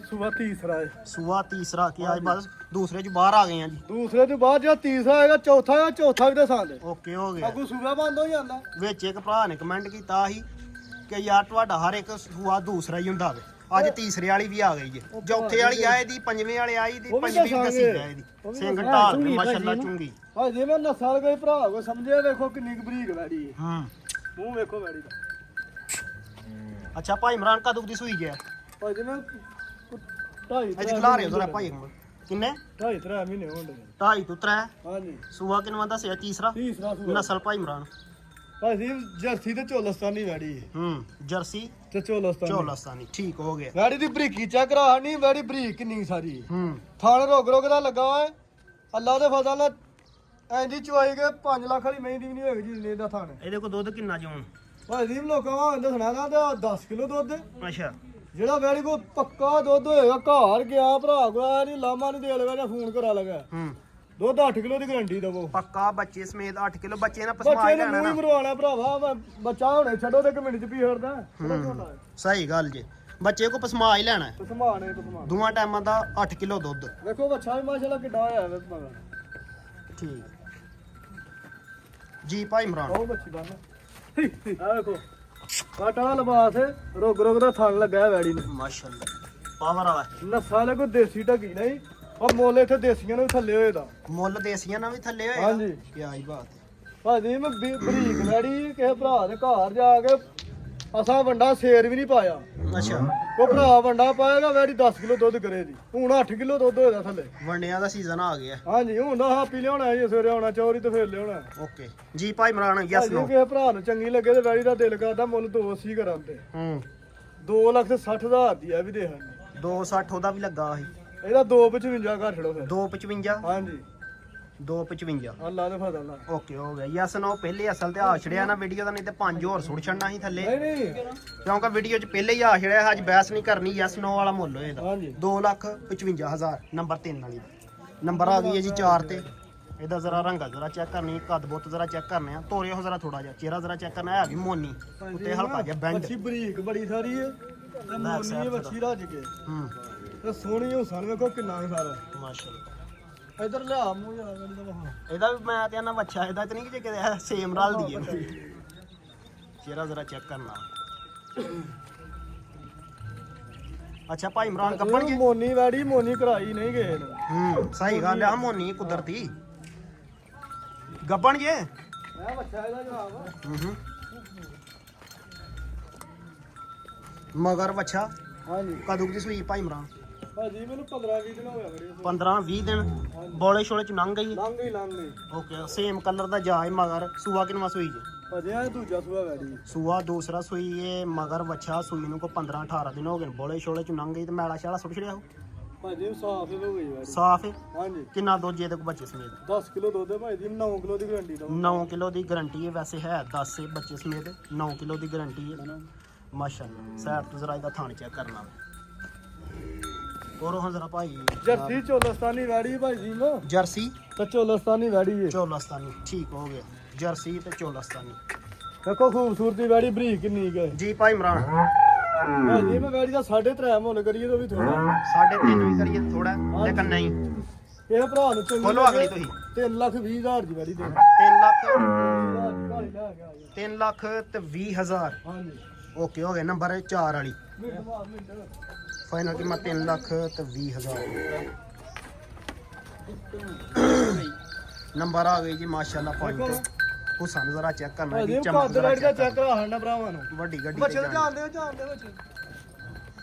ਸੁਬਾ ਤੀਸਰਾ ਹੈ ਸੂਆ ਤੀਸਰਾ ਕੀ ਅੱਜ ਬਸ ਦੂਸਰੇ ਚ ਬਾਹਰ ਆ ਗਏ ਆ ਜੀ ਦੂਸਰੇ ਤੋਂ ਬਾਅਦ ਜਿਹੜਾ ਤੀਸਰਾ ਆਏਗਾ ਚੌਥਾ ਵੀ ਦੱਸਾਂ ਦੇ ਓਕੇ ਹੋ ਗਿਆ ਅੱਗੂ ਸੂਬਾ ਬੰਦ ਹੋ ਜਾਂਦਾ ਵਿੱਚ ਇੱਕ ਭਰਾ ਨੇ ਕਮੈਂਟ ਕੀਤਾ ਸੀ ਕਿ ਯਾਰ ਤੁਹਾਡਾ ਹਰ ਇੱਕ ਸੂਆ ਦੂਸਰਾ ਹੀ ਹੁੰਦਾ ਵੇ ਅੱਜ ਤੀਸਰੇ ਵਾਲੀ ਵੀ ਆ ਗਈ ਜੇ ਚੌਥੇ ਵਾਲੀ ਆਏ ਦੀ ਪੰਜਵੇਂ ਵਾਲੇ ਆਈ ਦੀ ਉਹ ਵੀ ਪੰਜਵੀਂ ਦੱਸੀ ਦੱਸਾਂਗੇ। ਜਾਏ ਦੀ ਸਿੰਘ ਢਾਲ ਕੇ ਮਾਸ਼ਾਅੱਲਾ ਚੁੰਗੀ ਭਾਜੀ ਮੈਂ ਨਸਲ ਕੋਈ ਭਰਾ ਕੋ ਸਮਝੇ ਵੇਖੋ ਕਿੰਨੀ ਕੁ ਬਰੀਕ ਵੈੜੀ ਹੈ ਹੂੰ ਮੂੰਹ ਵੇਖੋ ਵੈੜੀ ਦਾ ਅੱਛਾ ਭਾਈ ਇਮਰਾਨ ਕਦੋਂ ਦੀ ਸੂਈ ਜੇ ਭਾਜੀ ਮੈਂ ਢਾਈ ਅੱਜ ਖਿਲਾ ਰਹੇ ਹੋ ਜ਼ਰਾ ਭਾਈ ਇਮਰਾਨ ਕਿੰਨੇ 2.5 ਮਹੀਨੇ ਹੋਣਗੇ 2.5 ਤੋਂ 3 ਹਾਂਜੀ ਸੂਆ ਕਿੰਨਵਾ ਦੱਸਿਆ ਤੀਸਰਾ ਤੀਸਰਾ ਸੂਬਾ ਨਸਲ ਭਾਈ ਇਮਰਾਨ ਭਾਜੀ ਜਰਸੀ ਤੇ ਚੋਲਸਤਾਨੀ ਵੈੜੀ ਹੈ ਹੂੰ ਜਰਸੀ ਤੇ ਚੋਲਸਤਾਨੀ ਚੋਲਸਤਾਨੀ ਠੀਕ ਹੋ ਗਿਆ ਵੈੜੀ ਦੀ ਬਰੀਕੀ ਚੈੱਕ ਕਰਾ ਨਹੀਂ ਵੈੜੀ ਬਰੀਕ ਕਿੰਨੀ ਸਾਰੀ ਹੈ। ਹੂੰ ਥਾਣ ਰੋਗ ਦਾ ਲੱਗਾ ਹੋਇਆ ਹੈ। ਅੱਲਾ ਦੇ ਫਜ਼ਲ ਨਾਲ ਐਂਦੀ ਚੁਆਈ ਕੇ 5 ਲੱਖ ਵਾਲੀ ਮਹੀਂ ਦੀ ਵੀ ਨਹੀਂ ਹੋਏਗੀ ਜਿੰਨੇ ਦਾ ਥਾਣ ਇਹਦੇ ਕੋਲ ਦੁੱਧ ਕਿੰਨਾ ਜੋਣ ਭਾਜੀ ਲੋਕਾਂ ਵਾਂ ਦੱਸਣਾ ਨਾ ਤੇ 10 ਕਿਲੋ ਦੁੱਧ ਅੱਛਾ ਜਿਹੜਾ ਵੈੜੀ ਕੋ ਪੱਕਾ ਦੁੱਧ ਹੋਏਗਾ ਘਰ ਗਿਆ ਭਰਾ ਕੋ ਆ ਨਹੀਂ ਲਾਮਾ ਨਹੀਂ ਦੇ ਲਗਾ ਜਾਂ ਫੋਨ ਕਰਾ ਲਗਾ ਹੂੰ ਦੁੱਧ 8 ਕਿਲੋ ਦੀ ਗਰੰਟੀ ਦਵੋ ਪੱਕਾ ਬੱਚੇ ਸਮੇਤ 8 ਕਿਲੋ ਬੱਚੇ ਨਾ ਪਸਮਾ ਬੱਚੇ ਹੀ ਨੂੰ ਲੈਣਾ ਮੂੰਹ ਹੀ ਨਾ ਮਰਵਾਣਾ ਭਰਾਵਾ ਬੱਚਾ ਹੁਣੇ ਛੱਡੋ ਤੇ ਕਮਿੰਟ ਚ ਪੀ ਹੜਦਾ ਸਹੀ ਗੱਲ ਜੇ ਬੱਚੇ ਕੋ ਪਸਮਾ ਹੀ ਲੈਣਾ ਹੈ। ਸਮਾਣੇ ਸਮਾਨ ਦੋਵਾਂ ਟਾਈਮਾਂ ਦਾ 8 ਕਿਲੋ ਦੁੱਧ ਵੇਖੋ ਬੱਚਾ ਵੀ ਮਾਸ਼ਾਅੱਲਾ ਕਿੱਡਾ ਹੋਇਆ ਵੇ ਮਗਰ ਠੀਕ ਜੀ ਭਾਈ ਇਮਰਾਨ ਉਹ ਬੱਚੀ ਬੰਨ ਆ ਵੇਖੋ ਕਾਟਾ ਲਬਾਸ ਰੋਗ ਦਾ ਥਣ ਲੱਗਾ ਹੈ ਵੈੜੀ ਨੂੰ ਮਾਸ਼ਾਅੱਲਾ ਪਾਵਰ ਵਾਲਾ ਨਸਾਂ ਨੇ ਕੋਈ ਦੇਸੀ ਢੱਕੀ ਨਹੀਂ ਉਹ ਮੁੱਲ ਇੱਥੇ ਦੇਸੀਆਂ ਨੂੰ ਵੀ ਥੱਲੇ ਹੋਏ ਦਾ ਮੁੱਲ ਦੇਸੀਆਂ ਨਾਲ ਵੀ ਥੱਲੇ ਹੋਏ ਹਾਂਜੀ ਕੀ ਆਈ ਬਾਤ ਹੈ। ਭਾਜੀ ਮੈਂ ਬਰੀਕ ਵੈੜੀ ਕਿਸੇ ਭਰਾ ਦੇ ਘਰ ਜਾ ਕੇ ਅਸਾਂ ਵੰਡਾ ਸ਼ੇਰ ਵੀ ਨਹੀਂ ਪਾਇਆ ਅੱਛਾ ਉਹ ਭਰਾ ਵੰਡਾ ਪਾਏਗਾ ਵੈੜੀ 10 ਕਿਲੋ ਦੁੱਧ ਕਰੇ ਦੀ ਹੁਣ 8 ਕਿਲੋ ਦੁੱਧ ਹੋਏਦਾ ਥੱਲੇ ਵੰਡਿਆਂ ਦਾ ਸੀਜ਼ਨ ਆ ਗਿਆ ਹਾਂਜੀ ਹੁਣ ਦਾ ਹਾਪੀ ਲਿਆਉਣਾ ਜੀ ਸਵੇਰੇ ਆਉਣਾ ਚੌਰੀ ਤੇ ਫੇਰ ਲਿਆਉਣਾ ਓਕੇ ਜੀ ਭਾਈ ਇਮਰਾਨ ਯੈਸ ਭਾਜੀ ਨੋ ਕਿਸੇ ਭਰਾ ਨੂੰ ਚੰਗੀ ਲੱਗੇ ਤੇ ਵੈੜੀ ਦਾ ਦਿਲ ਕਰਦਾ ਮੁੱਲ 280 ਕਰਾਂ ਤੇ ਹੂੰ 2,60,000 ਦੀ ਆ ਵੀ ਦੇ ਹਾਂ 260 ਉਹਦਾ ਵੀ ਲੱਗਾ ਸੀ ਇਹਦਾ 255 ਘਰ ਛੜੋ ਫਿਰ 255 ਹਾਂਜੀ 255 ਅੱਲਾ ਦੇ ਫਜ਼ਲ ਨਾਲ ਓਕੇ ਹੋ ਗਿਆ ਯੈਸ ਨੋ ਪਹਿਲੇ ਅਸਲ ਤੇ ਆ ਛੜਿਆ ਨਾ ਵੀਡੀਓ ਦਾ ਨਹੀਂ ਤੇ 5 ਹੋਰ ਸੁੱਟ ਛੱਡਣਾ ਸੀ ਥੱਲੇ ਨਹੀਂ ਨਹੀਂ ਕਿਉਂਕਿ ਵੀਡੀਓ 'ਚ ਪਹਿਲੇ ਹੀ ਆ ਛੜਿਆ ਅੱਜ ਬਹਿਸ ਨਹੀਂ ਕਰਨੀ ਯੈਸ ਨੋ ਵਾਲਾ ਮੁੱਲ ਹੋਏਗਾ ਹਾਂਜੀ 2,55,000 ਨੰਬਰ 3 ਵਾਲੀ ਨੰਬਰ ਆ ਗਈ ਹੈ ਜੀ 4 ਤੇ ਇਹਦਾ ਜ਼ਰਾ ਰੰਗ ਜ਼ਰਾ ਚੈੱਕ ਕਰਨੀ ਕੱਦ ਬੁੱਤ ਜ਼ਰਾ ਚੈੱਕ ਕਰਨੇ ਆ ਤੋਰੇ ਹੋ ਜ਼ਰਾ ਥੋੜਾ ਜਿਹਾ ਚਿਹਰਾ ਜ਼ਰਾ ਚੈੱਕ ਕਰਨਾ ਹੈ ਵੀ ਮੋਨੀ ਉੱਤੇ ਹਲਕਾ ਜਿਹਾ ਬੈਂਡ ਅੱਛੀ ਬਰੀਕ ਬੜੀ ਸਾਰੀ ਹੈ ਤੇ ਮੋਨੀ ਹੈ ਵੱਛੀ ਰੱਜ ਕੇ ਹੂੰ ਤੇ ਸੋਹਣੀ ਹੋ ਸਨ ਵੇਖੋ ਕਿੰਨਾ ਸਾਰਾ ਮਾਸ਼ਾਅੱਲਾ ਇਧਰ ਲਿਆ ਮੂੰਹ ਜਰਾ ਗੜੀ ਦਾ ਵਹਾ ਇਹਦਾ ਵੀ ਮੈਂ ਤੇ ਨਾ ਬੱਚਾ ਇਹਦਾ ਤੇ ਨਹੀਂ ਕਿ ਜੇ ਕਿਤੇ ਸੇਮ ਰਲ ਦੀ ਹੈ ਚਿਹਰਾ ਜ਼ਰਾ ਚੈੱਕ ਕਰਨਾ ਅੱਛਾ ਭਾਈ ਇਮਰਾਨ ਕੱਪੜ ਜੀ ਮੋਨੀ ਵੈੜੀ ਮੋਨੀ ਕਰਾਈ ਨਹੀਂ ਗਏ ਨੇ ਹੂੰ ਸਹੀ ਗੱਲ ਆ ਮੋਨੀ ਕੁਦਰਤੀ ਗੱਬਣ ਜੇ ਮੈਂ ਬੱਚਾ ਇਹਦਾ ਜਵਾਬ ਹੂੰ ਮਗਰ ਬੱਚਾ ਹਾਂਜੀ ਕਦੋਂ ਦੀ ਸੂਈ ਭਾਈ ਇਮਰਾਨ ਭਾਜੀ ਮੈਨੂੰ 15-20 ਦਿਨ ਹੋਇਆ ਬੜੇ 15-20 ਦਿਨ ਬੋਲੇ ਛੋਲੇ ਚ ਲੰਘ ਗਈ ਲੰਘ ਗਈ ਓਕੇ ਸੇਮ ਕਲਰ ਦਾ ਜਾਏ ਮਗਰ ਸੂਆ ਕਿਨਵਾ ਸੂਈ ਜੇ ਭਾਜੀ ਇਹ ਦੂਜਾ ਸੂਆ ਵੈੜੀ ਸੂਆ ਦੂਸਰਾ ਸੂਈ ਇਹ ਮਗਰ ਬੱਚਾ ਸੂਈ ਨੂੰ ਕੋ 15-18 ਦਿਨ ਹੋ ਗਏ ਬੋਲੇ ਛੋਲੇ ਚ ਲੰਘ ਗਈ ਤੇ ਮੈਲਾ ਸ਼ਾਲਾ ਸੁੱਟ ਛੜਿਆ ਭਾਜੀ ਸਾਫ ਹੋ ਗਈ ਵੈੜੀ ਸਾਫ ਹੈ ਹਾਂਜੀ ਕਿੰਨਾ ਦੁੱਧ ਜੇ ਤੇ ਕੋ ਬੱਚੇ ਸਮੇਤ 10 ਕਿਲੋ ਦੁੱਧ ਹੈ ਭਾਈ ਦੀ 9 ਕਿਲੋ ਦੀ ਗਰੰਟੀ ਦਾ 9 ਕਿਲੋ ਦੀ ਗਾਰੰਟੀ ਹੈ ਵੈਸੇ ਹੈ 10 ਸੇ ਬੱਚੇ ਸਮੇਤ 9 ਕਿਲੋ ਦੀ ਗਾਰੰਟੀ ਹੈ ਮਾਸ਼ਾਅੱਲਾ ਸਾਈਡ ਤੋਂ ਜ਼ਰਾ ਇਹਦਾ ਥਾਣ ਚੈੱਕ ਕਰਨਾ ਔਰ ਹੁਣ ਜ਼ਰਾ ਭਾਈ ਜਰਸੀ ਚੋਲਸਤਾਨੀ ਵੈੜੀ ਭਾਈ ਜੀ ਨੂੰ ਜਰਸੀ ਤੇ ਚੋਲਸਤਾਨੀ ਵੈੜੀ ਹੈ ਚੋਲਸਤਾਨੀ ਠੀਕ ਹੋ ਗਿਆ ਜਰਸੀ ਤੇ ਚੋਲਸਤਾਨੀ ਦੇਖੋ ਖੂਬਸੂਰਤੀ ਵੈੜੀ ਬਰੀਕ ਕਿੰਨੀ ਹੈ ਜੀ ਭਾਈ ਇਮਰਾਨ ਭਾਜੀ ਮੈਂ ਵੈੜੀ ਦਾ 3.5 ਮੁੱਲ ਕਰੀਏ ਤਾਂ ਵੀ ਥੋੜਾ 3.5 ਵੀ ਕਰੀਏ ਥੋੜਾ ਲੇਕਿਨ ਨਹੀਂ ਇਹ ਭਰਾ ਨੂੰ ਚੰਗੀ ਬੋਲੋ ਅਗਲੀ ਤੁਸੀਂ 3,20,000 ਦੀ ਵੈੜੀ ਦੇ 3 ਲੱਖ ਭਾਈ ਲੈ ਗਿਆ 3 ਲੱਖ ਤੇ 20,000 ਹਾਂਜੀ ਓਕੇ ਹੋ ਗਿਆ ਨੰਬਰ 4 ਵਾਲੀ ਮਿੰਟ ਫਾਈਨਲ ਕੀਮਤ 3 ਲੱਖ ਤੇ 20,000 ਨੰਬਰ ਆ ਗਈ ਜੀ ਮਾਸ਼ਾਅੱਲਾ ਪੁਆਇੰਟ ਹੁਸਨ ਜ਼ਰਾ ਚੈੱਕ ਕਰਨਾ ਭਾਜੀ ਇਹਦੀ ਚਮਕ ਕੱਦ ਜ਼ਰਾ ਵੈੜੀ ਦਾ ਚੈੱਕ ਚੈੱਕ ਕਰਾ ਹੰਨਾ ਭਰਾਵਾਂ ਨੂੰ ਵੱਡੀ ਗੱਡੀ ਬੱਚੇ ਤੇ ਨੂੰ ਜਾਣਾ। ਜਾਣਦੇ ਬੱਚੇ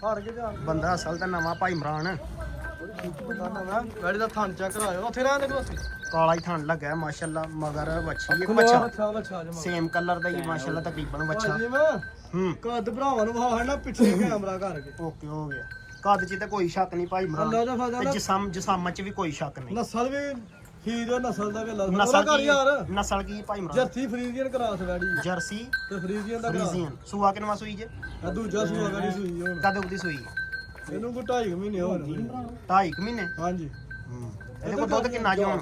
ਹਾਰ ਕੇ ਜਾਣਦੇ ਬੰਦਾ ਅਸਲ ਤਾਂ ਨਵਾਂ ਭਾਈ ਇਮਰਾਨ ਵੈੜੀ ਦਾ ਥਣ ਚੈੱਕ ਕਰਾਇਓ ਉੱਥੇ ਰਹਿਣ ਦੇ ਬਸ ਕਾਲਾ ਹੀ ਥਣ ਲੱਗਾ ਮਾਸ਼ਾਅੱਲਾ ਮਗਰ ਵੱਛੀ ਇੱਕ ਬੱਚਾ ਬੱਚਾ ਜਮਾ ਸੇਮ ਕਲਰ ਦਾ ਹੀ ਮਾਸ਼ਾਅੱਲਾ ਤਕਰੀਬਨ ਬੱਚਾ ਭਾਜੀ ਮੈਂ ਹੂੰ ਕੱਦ ਭਰਾਵਾਂ ਨੂੰ ਵਹਾ ਹੰਨਾ ਪਿੱਛੇ ਕੈਮਰਾ ਕਰਕੇ ਓਕੇ ਹੋ ਗਿਆ ਕੱਦ 'ਚ ਤਾਂ ਕੋਈ ਸ਼ੱਕ ਨਹੀਂ ਭਾਈ ਇਮਰਾਨ ਅੱਲਾ ਦਾ ਫਜ਼ਲ ਤੇ ਆ। ਜਿਸਮ 'ਚ ਵੀ ਕੋਈ ਸ਼ੱਕ ਨਹੀਂ ਨਸਲ ਵੀ ਹੀਰ ਨਸਲ ਦਾ ਗੱਲ ਨਸਲ ਕਰ ਯਾਰ ਕੀ ਨਸਲ ਕੀ ਭਾਈ ਇਮਰਾਨ ਜਰਸੀ ਫਰੀਜ਼ੀਅਨ ਕਰਾਸ ਵੈੜੀ ਜਰਸੀ ਤੇ ਫਰੀਜ਼ੀਅਨ ਦਾ ਕਰਾਸ ਫਰੀਜ਼ੀਅਨ ਸੂਆ ਕਿਨਵਾ ਸੂਈ ਜੇ ਆ ਦੂਜਾ ਸੂਆ ਵੈੜੀ ਸੂਈ ਹੁਣ ਕਦੋਂ ਦੀ ਸੂਈ ਇਹਨੂੰ ਕੋਈ 2.5 ਮਹੀਨੇ ਹੋ ਗਏ 2.5 ਮਹੀਨੇ। ਹਾਂਜੀ ਇਹਦੇ ਕੋਲ ਦੁੱਧ ਕਿੰਨਾ ਜੀ ਹੁਣ?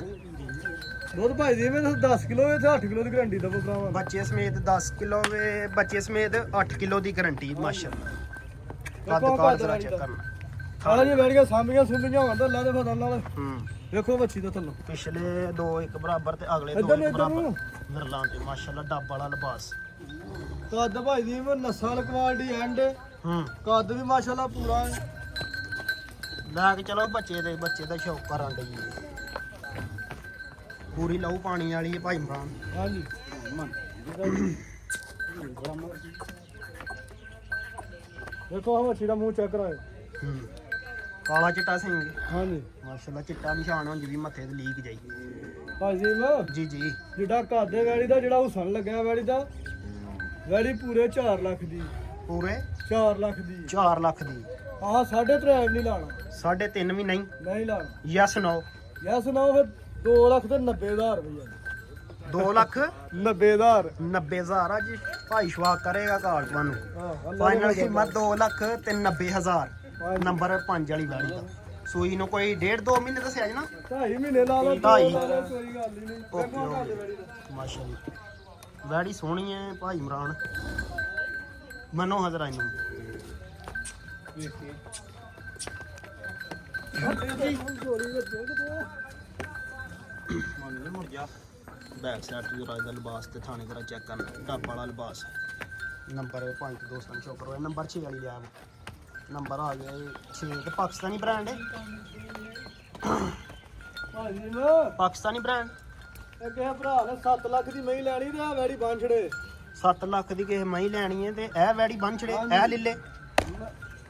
ਦੁੱਧ ਭਾਈ ਜੀ ਮੈਂ 10 ਕਿਲੋ ਤੇ 8 ਕਿਲੋ ਦੀ ਗਰੰਟੀ ਦਬੋ ਭਰਾਵਾ। ਬੱਚੇ ਸਮੇਤ 10 ਕਿਲੋ ਵੇ, ਬੱਚੇ ਸਮੇਤ 8 ਕਿਲੋ ਦੀ ਗਾਰੰਟੀ ਮਾਸ਼ਾਅੱਲਾ। ਕੱਦ ਕਾਠ ਜ਼ਰਾ ਚੈੱਕ ਕਰਨਾ। ਹਾਂ ਜੀ ਵੈੜੀਆਂ ਸਾਂਭੀਆਂ ਸੁੰਭੀਆਂ ਹੋਣ ਤਾਂ ਅੱਲਾ ਦੇ ਫضل ਨਾਲ ਹੂੰ ਵੇਖੋ ਬੱਚੀ ਦਾ ਥੱਲੋਂ ਪਿਛਲੇ ਦੋ ਇੱਕ ਬਰਾਬਰ ਤੇ ਅਗਲੇ ਦੋ ਇੱਧਰ ਨੂੰ, ਇੱਕ ਇੱਧਰ ਨੂੰ। ਬਰਾਬਰ ਵਿਰਲਾਂ ਤੇ ਮਾਸ਼ਾਅੱਲਾ ਡੱਬ ਵਾਲਾ ਲਿਬਾਸ। ਕੱਦ ਭਾਈ ਜੀ ਮੈਂ ਨਸਲ ਕੁਆਲਿਟੀ ਐਂਡ ਹੂੰ ਕੱਦ ਵੀ ਮਾਸ਼ਾਅੱਲਾ ਪੂਰਾ ਹੈ। ਲੈ ਕੇ ਚਲੋ ਬੱਚੇ ਦਾ ਸ਼ੌਕ ਕਰਨ ਡਈ ਹੈ। ਪੂਰੀ ਲਹੂ ਪਾਣੀ ਵਾਲੀ ਹੈ ਭਾਈ ਇਮਰਾਨ। ਹਾਂਜੀ ਦੇਖੋ ਆਹ ਮੱਛੀ ਦਾ ਮੂੰਹ ਚੈੱਕ ਕਰਾਓ। ਹੂੰ ਕਾਲਾ ਚਿੱਟਾ ਸਿੰਘ ਹਾਂਜੀ ਮਾਸ਼ਾਅੱਲਾ ਚਿੱਟਾ ਨਿਸ਼ਾਨ ਹੁਣ ਵੀ ਮੱਥੇ ਤੇ ਲੀਕ ਜਾਈ। ਭਾਈ ਜੀ ਮੈਂ ਜੀ ਜੀ ਜਿਹੜਾ ਕਾਦੇ ਵੈੜੀ ਦਾ ਜਿਹੜਾ ਹੁਸਨ ਲੱਗਿਆ ਵੈੜੀ ਦਾ ਵੈੜੀ ਪੂਰੇ 4 ਲੱਖ ਦੀ। ਪੂਰੇ 4 ਲੱਖ ਦੀ 4 ਲੱਖ ਦੀ। ਆਹ 3.5 ਨਹੀਂ ਲਾਣਾ 3.5 ਵੀ ਨਹੀਂ। ਨਹੀਂ ਲਾਣਾ। Yes no. ਯਸ ਨਾ ਫਿਰ 2 ਲੱਖ ਤੇ 90,000 ਰੁਪਏ 2 ਲੱਖ 90,000 90,000 ਅੱਜ ਭਾਈ ਸ਼ਵਾਕ ਕਰੇਗਾ ਕਾਲ ਤੁਹਾਨੂੰ। ਹਾਂ ਫਾਈਨਲ ਕੀਮਤ 2 ਲੱਖ ਤੇ 90,000। ਨੰਬਰ 5 ਵਾਲੀ ਵਾਲੀ ਦਾ। ਸੂਈ ਨੂੰ ਕੋਈ 1.5-2 ਮਹੀਨੇ ਦੱਸਿਆ ਜੀ ਨਾ। 2.5 ਮਹੀਨੇ ਲਾ ਲਓ 2.5 ਕੋਈ ਗੱਲ ਹੀ ਨਹੀਂ। ਓਕੇ, ਦੇਖੋ ਓਕੇ। ਘਰ ਵੈੜੀ ਦਾ ਮਾਸ਼ਾਅੱਲਾ ਵੈੜੀ ਸੋਹਣੀ ਹੈ ਭਾਈ ਇਮਰਾਨ। ਮਨੋ ਹਜ਼ਰਾ ਇਹਨੂੰ ਵੇਖੀ ਬੈਕ ਸਾਈਡ ਤੋਂ ਰਾਜ ਦਾ ਲਿਬਾਸ ਤੇ ਥਾਣੇ ਕਰਾ ਚੈੱਕ ਕਰਨਾ ਡੱਬ ਵਾਲਾ ਲਿਬਾਸ। ਨੰਬਰ 5 ਤੇ ਦੋਸਤਾਂ ਨੂੰ ਸ਼ੌਕ ਕਰਵਾਇਆ। ਨੰਬਰ 6 ਵਾਲੀ ਲਿਆ ਨੰਬਰ ਆ ਗਿਆ 6 ਤੇ ਪਾਕਿਸਤਾਨੀ ਬ੍ਰਾਂਡ ਹੈ। ਭਾਜੀ ਨਾ ਪਾਕਿਸਤਾਨੀ ਬ੍ਰਾਂਡ। ਇਹ ਕਿਸੇ ਭਰਾ ਨੇ 7 ਲੱਖ ਦੀ ਮਹੀਂ ਲੈਣੀ ਤੇ ਆ ਵੈੜੀ ਬਣ ਛੜੇ 7 ਲੱਖ ਦੀ ਕਿਸੇ ਮਹੀਂ ਲੈਣੀ ਹੈ ਤੇ ਇਹ ਵੈੜੀ ਬਣ ਛੜੇ ਇਹ ਲਿੱਲੇ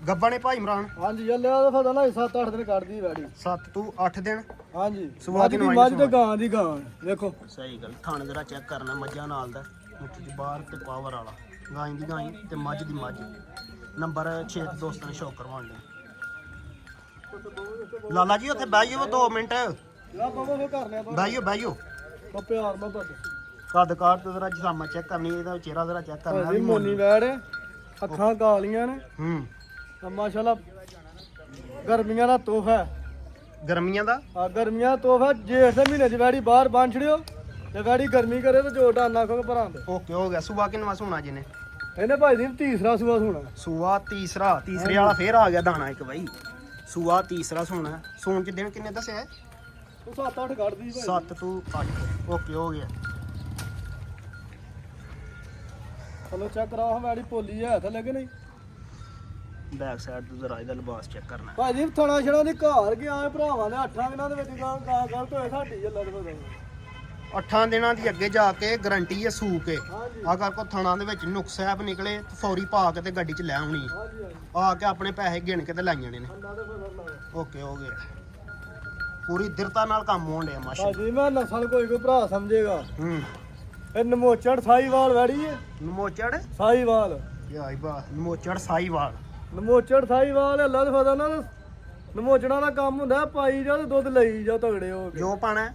ਗੱਬਾ ਨੇ ਭਾਈ ਇਮਰਾਨ। ਹਾਂਜੀ ਇਹ ਲਿਆ ਤਾਂ ਪਤਾ ਨਾ 7-8 ਦਿਨ ਕੱਢਦੀ ਵੈੜੀ। 7 ਤੋਂ 8 ਦਿਨ। ਹਾਂਜੀ ਸੁਭਾਅ ਦੀ ਮੱਝ ਤੇ ਗਾਂ ਦੀ ਗਾਂ ਵੇਖੋ। ਸਹੀ ਗੱਲ ਥਾਣੇ ਜਰਾ ਚੈੱਕ ਕਰਨਾ ਮੱਝਾਂ ਨਾਲ ਦਾ ਮੁੱਠੀ ਦੀ ਬਾਹਰ ਤੇ ਪਾਵਰ ਵਾਲਾ ਗਾਂ ਦੀ ਗਾਂ ਤੇ ਮੱਝ ਦੀ ਮੱਝ। ਨੰਬਰ 6 ਤੇ ਦੋਸਤਾਂ ਨੇ ਸ਼ੌਕ ਕਰਵਾਉਣ ਦੇ। ਲਾਲਾ ਜੀ ਉੱਥੇ ਬਹਿ ਜਾਓ 2 ਮਿੰਟ। ਲਾ ਬਾਬਾ ਫੇ ਕਰ ਲਿਆ ਬਹਿ ਜਾਓ ਤਾਂ ਪਿਆਰ ਨਾਲ ਤੁਹਾਡੇ ਕੱਦ ਕਾਠ ਤੇ ਜਰਾ ਜਿਸਾਮਾ ਚੈੱਕ ਕਰਨੀ ਇਹਦਾ ਚਿਹਰਾ ਜਰਾ ਚੈੱਕ ਕਰਨਾ ਭਾਜੀ ਮੋਨੀ ਵੈੜ ਅੱਖਾਂ ਕਾਲੀਆਂ ਨੇ ਹੂੰ ਤਾਂ ਮਾਸ਼ਾਅੱਲਾ ਗਰਮੀਆਂ ਦਾ ਤੋਹਫਾ ਹੈ। ਗਰਮੀਆਂ ਦਾ ਆ ਗਰਮੀਆਂ ਦਾ ਤੋਹਫਾ ਜੇਠ ਦੇ ਮਹੀਨੇ 'ਚ ਵੈੜੀ ਬਾਹਰ ਬੰਨ ਛੜਿਓ ਤੇ ਵੈੜੀ ਗਰਮੀ ਕਰੇ ਤੇ ਜੋ ਡਾਨਾ ਖੋ ਭਰਾਂ ਦੇ। ਓਕੇ ਹੋ ਗਿਆ ਸੁਬਾ ਕਿੰਨਾ ਸੋਣਾ ਜਿਹਨੇ ਇਹਨੇ ਭਾਈ ਜੀ ਤੀਸਰਾ ਸੂਆ ਸੁਣਾ। ਸੂਆ ਤੀਸਰੇ ਵਾਲਾ ਫੇਰ ਆ ਗਿਆ ਦਾਣਾ ਇੱਕ ਬਾਈ। ਸੂਆ ਤੀਸਰਾ ਸੋਣਾ ਸੋਣ ਚ ਦਿਨ ਕਿੰਨੇ ਦੱਸਿਆ ਹੈ? ਉਹ 7-8 ਕੱਢਦੀ ਭਾਈ 7 ਤੋਂ 8 ਓਕੇ ਹੋ ਗਿਆ। ਚਲੋ ਚੈੱਕ ਕਰਾਓ ਵੈੜੀ ਪੋਲੀ ਹੈ ਤਾਂ ਲੱਗੇ ਨਹੀਂ। ਬੈਕ ਸਾਈਡ ਤੋਂ ਜ਼ਰਾ ਇਹਦਾ ਲਿਬਾਸ ਚੈੱਕ ਕਰਨਾ। ਭਾਜੀ ਥਣਾ ਛੜਾ ਦੀ ਘਰ ਗਿਆ ਇਹ ਭਰਾਵਾਂ ਨੇ 8 ਦਿਨਾਂ ਦੇ ਵਿੱਚ ਗਾਂ ਗਲਤ ਹੋਏ ਸਾਡੀ ਜੱਲਾ ਦੇ ਪਤਾ 8 ਦਿਨਾਂ ਦੀ ਅੱਗੇ ਜਾ ਕੇ ਗਰੰਟੀ ਹੈ ਸੂ ਕੇ। ਹਾਂਜੀ ਅਗਰ ਕੋ ਥਣਾ ਦੇ ਵਿੱਚ ਨੁਕਸ ਐਬ ਨਿਕਲੇ ਤਾਂ ਫੌਰੀ ਪਾ ਕੇ ਤੇ ਗੱਡੀ 'ਚ ਲੈ ਆਉਣੀ ਹਾਂਜੀ ਹਾਂਜੀ ਆ ਕੇ ਆਪਣੇ ਪੈਸੇ ਗਿਣ ਕੇ ਤੇ ਲੈ ਜਾਣੇ ਨੇ। ਅੱਲਾ ਦੇ ਫਜ਼ਲ ਨਾਲ ਓਕੇ ਹੋ ਗਿਆ ਪੂਰੀ ਦਿਰਤਾ ਨਾਲ ਕੰਮ ਹੋਣ ਡਿਆ ਮਾਸ਼ਾ। ਭਾਜੀ ਮੈਂ ਨਸਲ ਕੋਈ ਭਰਾ ਸਮਝੇਗਾ। ਹੂੰ ਇਹ ਨਮੋਚੜ ਸਾਈਵਾਲ ਵੈੜੀ ਹੈ। ਨਮੋਚੜ ਸਾਈਵਾਲ ਯਾਈ ਬਾ ਨਮੋਚੜ ਸਾਈਵਾਲ। ਨਮੋਚੜ ਸਾਈਵਾਲ ਅੱਲਾ ਦੇ ਫਜ਼ਲ ਨਾਲ ਨਮੋਚੜਾਂ ਦਾ ਕੰਮ ਹੁੰਦਾ ਪਾਈ ਜਾ ਤੇ ਦੁੱਧ ਲਈ ਜਾ ਤਗੜੇ ਹੋ ਕੇ ਜੋ ਪਾਣਾ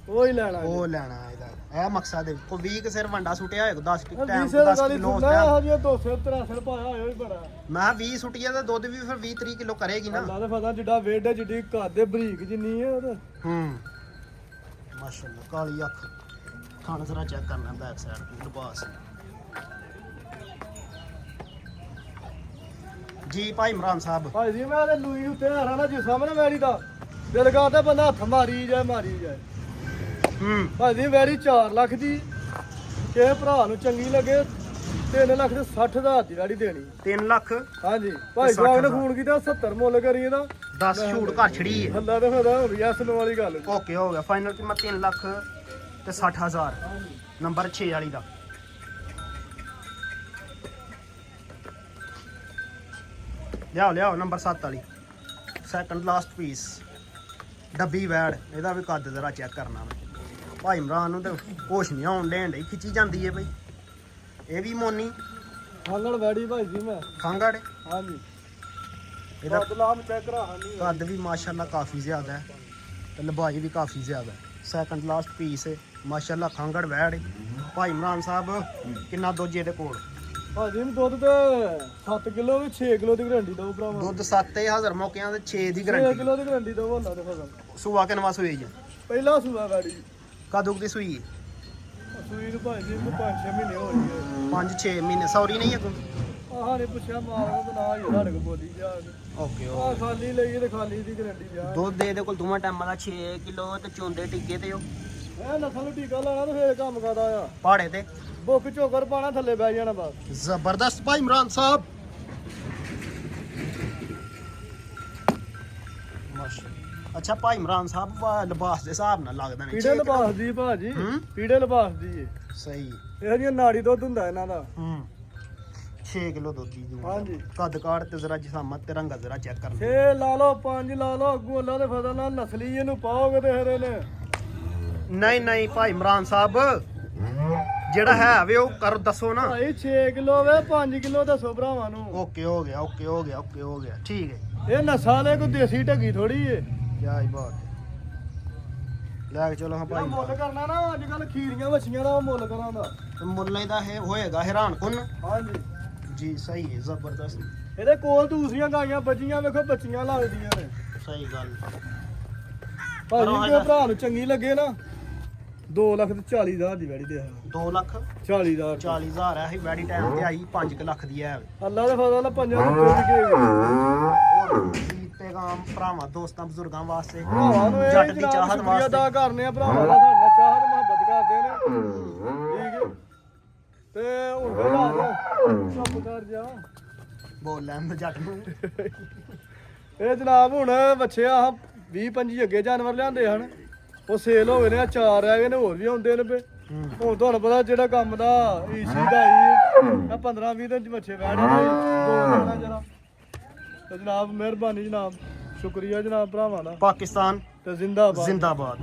ਉਹ ਹੀ ਲੈਣਾ ਉਹ ਲੈਣਾ ਇਹਦਾ ਇਹ ਮਕਸਦ ਹੈ। ਕੋਈ 20 ਕਿ ਸਿਰ ਵੰਡਾ ਸੁੱਟਿਆ ਹੋਏਗਾ 10 ਕਿ ਟਾਈਮ ਵੀਸੇ 10 ਵਾਲੀ ਕਿਲੋ ਸੁਣਨਾ ਇਹੋ ਜਿਹੇ 200-300 ਪਾਇਆ ਹੋਇਆ ਹੀ ਬੜਾ। ਮੈਂ 20 ਸੁੱਟੀਆ ਤਾਂ ਦੁੱਧ ਵੀ ਫਿਰ 20-30 ਕਿਲੋ ਕਰੇਗੀ ਨਾ। ਅੱਲਾ ਦੇ ਫਜ਼ਲ ਜਿੱਡਾ ਵੇਡ ਹੈ ਜਿੱਡੀ ਘਰ ਦੇ ਬਰੀਕ ਜਿੰਨੀ ਹੈ ਉਹਦੇ ਹੂੰ ਮਾਸ਼ਾਅੱਲਾ ਕਾਲੀ ਅੱਖ ਖਾਣਾ ਜ਼ਰਾ ਚੈੱਕ ਕਰਨਾ ਬੈਕ ਸਾਈਡ ਤੋਂ ਲਿਬਾਸ। ਜੀ ਭਾਈ ਇਮਰਾਨ ਸਾਹਿਬ ਭਾਈ ਜੀ ਮੈਂ ਤੇ ਲੂਈ ਉੱਤੇ ਹਰਾ ਨਾ ਜਿਸ ਸਾਹਮਣੇ ਵੈੜੀ ਦਾ ਦਿਲ ਕਰਦਾ ਬੰਦਾ ਹੱਥ ਮਾਰੀ ਜਾਏ। ਹੂੰ ਭਾਈ ਜੀ ਵੈੜੀ 4 ਲੱਖ ਦੀ ਕਿਸੇ ਭਰਾ ਨੂੰ ਚੰਗੀ ਲੱਗੇ 3 ਲੱਖ ਤੇ 60,000 ਦੀ ਵੈੜੀ ਦੇਣੀ। 3 ਲੱਖ ਹਾਂਜੀ ਭਾਈ ਸਾਹਿਬ ਨੇ ਫੋਨ ਕੀਤਾ 70 ਮੁੱਲ ਕਰੀ ਇਹਦਾ 10 ਛੂਟ ਘਰ ਛੜੀ ਹੈ। ਅੱਲਾ ਦੇ ਫਦਾ ਹੋ ਗਈ ਅਸਲ ਵਾਲੀ ਗੱਲ। ਓਕੇ ਹੋ ਗਿਆ ਫਾਈਨਲ ਕੀਮਤ 3 ਲੱਖ ਤੇ 60,000 ਨੰਬਰ 6 ਵਾਲੀ ਦਾ। ਲਿਆਓ ਨੰਬਰ 7 ਵਾਲੀ ਸੈਕੰਡ ਲਾਸਟ ਪੀਸ ਡੱਬੀ ਵੈੜ ਇਹਦਾ ਵੀ ਕੱਦ ਜ਼ਰਾ ਚੈੱਕ ਕਰਨਾ ਵਾ। ਭਾਈ ਇਮਰਾਨ ਨੂੰ ਤੇ ਹੋਸ਼ ਨਹੀਂ ਆਉਣ ਲੈਣ ਡਈ ਖਿੱਚੀ ਜਾਂਦੀ ਹੈ ਬਈ। ਇਹ ਵੀ ਮੋਨੀ ਹਾਂਗਲ ਵੈੜੀ ਭਾਈ ਜੀ ਮੈਂ ਖਾਂਗੜ ਹਾਂਜੀ ਇਹਦਾ ਬਦਲਾਮ ਚੈੱਕ ਕਰਾ ਹਾਂਜੀ ਕੱਦ ਵੀ ਮਾਸ਼ਾਅੱਲਾ ਕਾਫੀ ਜ਼ਿਆਦਾ ਹੈ ਤੇ ਲੰਬਾਈ ਵੀ ਕਾਫੀ ਜ਼ਿਆਦਾ ਹੈ। ਸੈਕੰਡ ਲਾਸਟ ਪੀਸ ਹੈ ਮਾਸ਼ਾਅੱਲਾ ਖਾਂਗੜ ਵੈੜ ਹੈ। ਭਾਈ ਇਮਰਾਨ ਸਾਹਿਬ ਕਿੰਨਾ ਦੁੱਧ ਇਹਦੇ ਕੋਲ ਭਾਜੀ ਨੂੰ ਦੁੱਧ ਤੇ 7 ਕਿਲੋ ਵੀ 6 ਕਿਲੋ ਦੀ ਗਰੰਟੀ ਦੋ ਭਰਾਵਾ। ਦੁੱਧ 7000 ਮੌਕਿਆਂ ਦੇ 6 ਦੀ 6 ਗਰੰਟੀ। ਕਿਲੋ ਦੀ ਗਰੰਟੀ ਦੋ ਹੁੰਦਾ ਤੇ ਫਸਲ। ਸੂਆ ਕਿੰਨਵਾ ਸੂਈ ਜੀ? ਪਹਿਲਾ ਸੂਆ ਗਾੜੀ ਕਦੋਂ ਦੀ ਸੂਈ? ਸੂਈ ਨੂੰ ਭਾਜੀ ਨੂੰ 5-6 ਮਹੀਨੇ ਹੋ ਗਏ। 5-6 ਮਹੀਨੇ ਸੌਰੀ ਨਹੀਂ ਹੈ? ਆਹ ਨੇ ਪੁੱਛਿਆ ਮਾਰਗਾ ਤੇ ਨਾ ਹੀ ਸਾਡੇ ਕੋਲ ਬੋਲੀ ਜਾ ਓਕੇ ਆਹ ਖਾਲੀ ਲਈ ਤੇ ਖਾਲੀ ਦੀ ਗਰੰਟੀ ਜਾ। ਦੁੱਧ ਇਹਦੇ ਕੋਲ ਦੋਵਾਂ ਟਾਈਮਾਂ ਦਾ 6 ਕਿਲੋ ਤੇ ਚੁੰਦੇ ਟਿੱਕੇ ਤੇ ਉਹ ਇਹ ਨਸਲ ਨੂੰ ਟੀਕਾ ਲਾਣਾ ਤੇ ਫੇਰ ਕੰਮ ਕਰਦਾ ਆ। ਪਹਾੜੇ ਤੇ ਬੁੱਕ ਝੋਕਰ ਪਾਣਾ ਥੱਲੇ ਬਹਿ ਜਾਣਾ ਬਸ। ਜ਼ਬਰਦਸਤ ਭਾਈ ਇਮਰਾਨ ਸਾਹਿਬ। ਅੱਛਾ ਭਾਈ ਇਮਰਾਨ ਸਾਹਿਬ ਲਿਬਾਸ ਦੇ ਹਿਸਾਬ ਨਾਲ ਲੱਗਦਾ ਨੇ ਪੀੜੇ ਲਿਬਾਸ ਦੀ ਭਾਜੀ, ਪੀੜੇ ਲਿਬਾਸ ਦੀ ਏ। ਸਹੀ। ਇਹ ਜੀ ਨਾੜੀ ਦੁੱਧ ਹੁੰਦਾ ਇਹਨਾਂ ਦਾ। 6 ਕਿਲੋ ਦੁੱਧ ਦੀ ਹਾਂਜੀ। ਕੱਦ ਕਾੜ ਤੇ ਜ਼ਰਾ ਜਿਸਾਮਤ ਤੇ ਰੰਗ ਜ਼ਰਾ ਚੈੱਕ ਕਰ 6 ਲਾ ਲਓ 5 ਲਾ ਲਓ ਅੱਗੋਂ ਅੱਲਾ ਦੇ ਫਜ਼ਲ ਨਾਲ ਨਸਲੀ ਇਹਨੂੰ ਪਾਓਗੇ ਤੇ ਫਿਰ ਇਹਨੇ। ਨਹੀਂ ਨਹੀਂ ਭਾਈ ਇਮਰਾਨ ਸਾਹਿਬ ਜਿਹੜਾ ਹੈ ਵੇ ਉਹ ਕਰ ਦੱਸੋ ਨਾ। ਭਾਈ 6 ਕਿਲੋ ਵੇ 5 ਕਿਲੋ ਦੱਸੋ ਭਰਾਵਾਂ ਨੂੰ। ਓਕੇ ਹੋ ਗਿਆ ਓਕੇ ਹੋ ਗਿਆ ਓਕੇ ਹੋ ਗਿਆ ਠੀਕ ਹੈ। ਇਹ ਨਸਾਂ ਨੇ ਕੋਈ ਦੇਸੀ ਢੱਗੀ ਥੋੜੀ ਏ। ਕਿਆ ਹੀ ਬਾਤ ਹੈ। ਲੈ ਕੇ ਚਲੋ ਹਾਂ ਜਿਹੜਾ ਭਾਈ। ਮੁੱਲ ਕਰਨਾ ਨਾ ਅੱਜ ਕੱਲ ਖੀਰੀਆਂ ਵੱਛੀਆਂ ਦਾ ਉਹ ਮੁੱਲ ਕਰਾਂ ਦਾ। ਤੇ ਮੁੱਲ ਇਹਦਾ ਇਹ ਹੋਏਗਾ ਹੈਰਾਨ ਕੁਨ। ਹਾਂਜੀ ਜੀ ਸਹੀ ਹੈ ਜ਼ਬਰਦਸਤ। ਇਹਦੇ ਕੋਲ ਦੂਸਰੀਆਂ ਗਾਈਆਂ ਬੱਚੀਆਂ ਵੇਖੋ ਬੱਚੀਆਂ ਲੱਗਦੀਆਂ ਨੇ। ਸਹੀ ਗੱਲ। ਭਾਜੀ ਜੇ ਭਰਾ ਨੂੰ ਚੰਗੀ ਲੱਗੇ ਨਾ 2,40,000 ਦੀ ਵੈੜੀ ਦੇ 2 ਲੱਖ 40,000 40,000 ਹੈ। ਇਹ ਵੈਡੀ ਟਾਈਮ ਤੇ ਆਈ 5 ਲੱਖ ਦੀ ਹੈ। ਅੱਲਾ ਦੇ ਫਜ਼ਲ ਨਾਲ ਪੰਜਾਂ ਦੀ ਚੋਰੀ ਕੇ ਪੈਗਾਮ ਭਰਾਵਾਂ ਦੋਸਤਾਂ ਬਜ਼ੁਰਗਾਂ ਵਾਸਤੇ ਭਰਾਵਾਂ ਨੂੰ ਇਹ ਜੱਟ ਦੀ ਜਨਾਬ ਚਾਹਤ ਸ਼ੁਕਰੀਆ ਵਾਸਤੇ ਅਦਾ ਕਰਨੇ ਆ ਭਰਾਵਾਂ ਦਾ ਸਾਡੇ ਨਾਲ ਚਾਹਤ ਮੁਹੱਬਤ ਕਰਦੇ ਨੇ। ਠੀਕ ਹੈ ਤੇ ਹੁਣ ਭਰਾ ਚੁੱਪ ਕਰ ਜਾ। ਬੋਲ ਲੈਣ ਜੱਟ ਨੂੰ। ਇਹ ਜਨਾਬ ਹੁਣ ਬੱਚਿਆ 20-25 ਅੱਗੇ ਜਾਨਵਰ ਲਿਆਂਦੇ ਹਨ ਉਹ ਸੇਲ ਹੋ ਗਏ ਨੇ ਆ 4 ਰਹਿ ਗਏ ਨੇ ਹੋਰ ਵੀ ਆਉਂਦੇ ਨੇ ਪਏ। ਹੁਣ ਤੁਹਾਨੂੰ ਪਤਾ ਜਿਹੜਾ ਕੰਮ ਦਾ ਈਸੀ ਦਾ ਹੀ ਆ 15-20 ਦਿਨ ਚ ਬੱਚੇ ਬੈਠ ਜਾਣੇ ਦੋ ਦੇਣਾ ਜਰਾ। ਤੇ ਜਨਾਬ ਮਿਹਰਬਾਨੀ ਜਨਾਬ ਸ਼ੁਕਰੀਆ ਜਨਾਬ ਭਰਾਵਾਂ ਦਾ। ਪਾਕਿਸਤਾਨ ਤੇ ਜ਼ਿੰਦਾਬਾਦ ਜ਼ਿੰਦਾਬਾਦ।